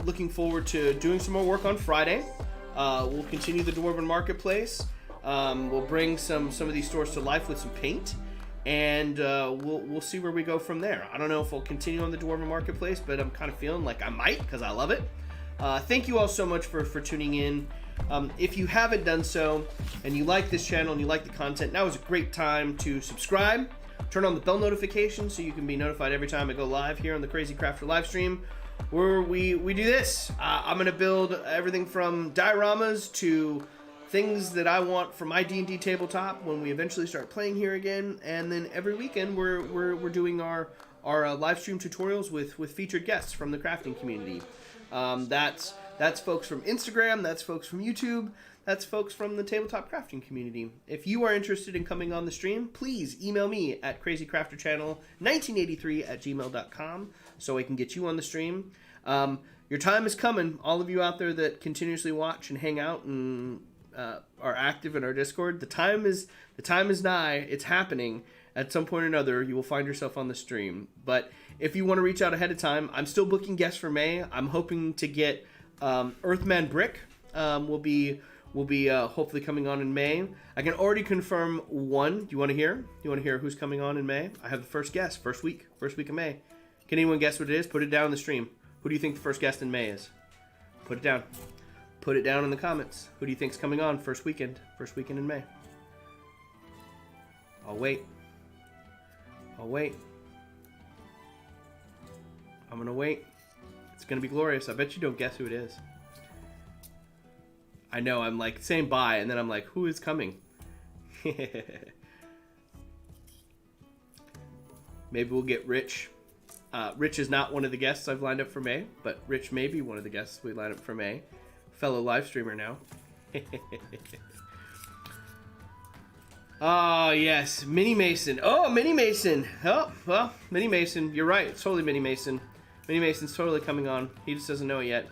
Looking forward to doing some more work on Friday. We'll continue the Dwarven Marketplace. We'll bring some of these stores to life with some paint, and we'll see where we go from there. I don't know if we'll continue on the Dwarven Marketplace, but I'm kind of feeling like I might, because I love it. Thank you all so much for tuning in. If you haven't done so, and you like this channel and you like the content, now is a great time to subscribe. Turn on the bell notification so you can be notified every time I go live here on the Crazy Crafter live stream, where we do this. I'm going to build everything from dioramas to things that I want for my D&D tabletop when we eventually start playing here again. And then every weekend we're doing our live stream tutorials with featured guests from the crafting community. That's folks from Instagram, that's folks from YouTube, that's folks from the tabletop crafting community. If you are interested in coming on the stream, please email me at crazycrafterchannel1983@gmail.com so I can get you on the stream. Your time is coming, all of you out there that continuously watch and hang out and are active in our Discord. The time is nigh. It's happening. At some point or another, you will find yourself on the stream. But if you want to reach out ahead of time, I'm still booking guests for May. I'm hoping to get Earthman Brick will be hopefully coming on in May. I can already confirm one. Do you want to hear? Do you want to hear who's coming on in May? I have the first guest, first week of May. Can anyone guess what it is? Put it down in the stream. Who do you think the first guest in May is? Put it down. Put it down in the comments. Who do you think's coming on first weekend in May? I'll wait. I'm gonna wait. It's gonna be glorious. I bet you don't guess who it is. I know, I'm like saying bye, and then I'm like, who is coming? Maybe we'll get Rich. Rich is not one of the guests I've lined up for May, but Rich may be one of the guests we lined up for May. Fellow live streamer now. Oh, yes. Mini Mason. Oh, Mini Mason. Oh, well, Mini Mason. You're right. It's totally Mini Mason. Mini Mason's totally coming on. He just doesn't know it yet.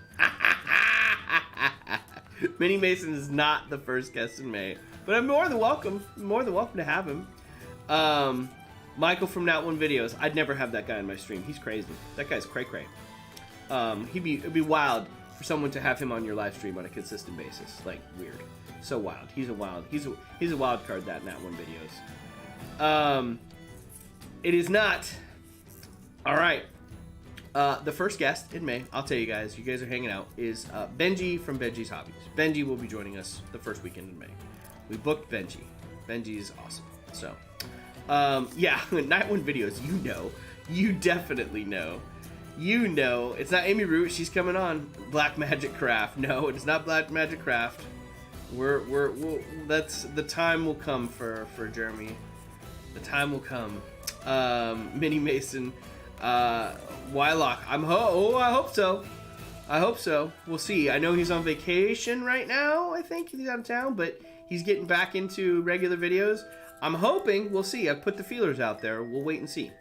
Mini Mason is not the first guest in May. But I'm more than welcome. To have him. Michael from Nat One Videos. I'd never have that guy in my stream. He's crazy. That guy's cray-cray. It'd be wild for someone to have him on your live stream on a consistent basis. Like, weird. So wild. He's a wild card, that Nat One Videos. It is not. All right. The first guest in May, I'll tell you guys are hanging out, is Benji from Benji's Hobbies. Benji will be joining us the first weekend in May. We booked Benji. Benji is awesome. So, Yeah, Night One videos, you know. You definitely know. You know. It's not Amy Root, she's coming on. Black Magic Craft. No, it's not Black Magic Craft. That's, the time will come for Jeremy. The time will come. Mini Mason, Wylock. I hope so. I hope so. We'll see. I know he's on vacation right now. I think he's out of town, but he's getting back into regular videos. I'm hoping. We'll see. I've put the feelers out there. We'll wait and see.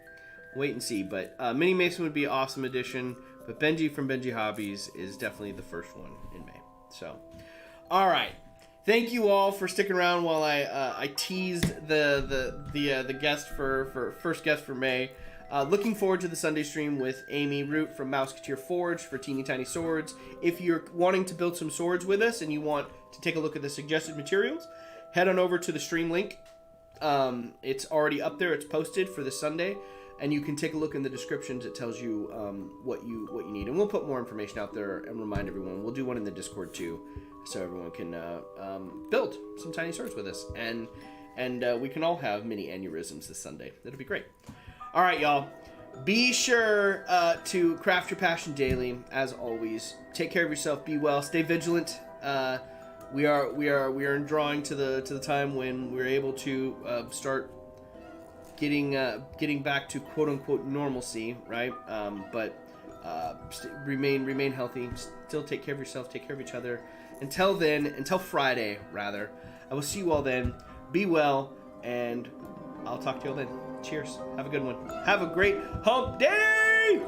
But Mini Mason would be an awesome addition. But Benji from Benji Hobbies is definitely the first one in May. So, all right. Thank you all for sticking around while I teased the guest for first guest for May. Looking forward to the Sunday stream with Amy Root from Mouseketeer Forge for Teeny Tiny Swords. If you're wanting to build some swords with us and you want to take a look at the suggested materials, head on over to the stream link. It's already up there. It's posted for this Sunday, and you can take a look in the descriptions. It tells you what you need, and we'll put more information out there and remind everyone. We'll do one in the Discord too, so everyone can build some tiny swords with us, and we can all have mini aneurysms this Sunday. That'll be great. All right, y'all. Be sure to craft your passion daily, as always. Take care of yourself. Be well. Stay vigilant. We are drawing to the time when we're able to start getting back to quote unquote normalcy, right? But remain healthy. Still take care of yourself. Take care of each other. Until Friday, rather. I will see you all then. Be well, and I'll talk to you all then. Cheers. Have a good one. Have a great hump day!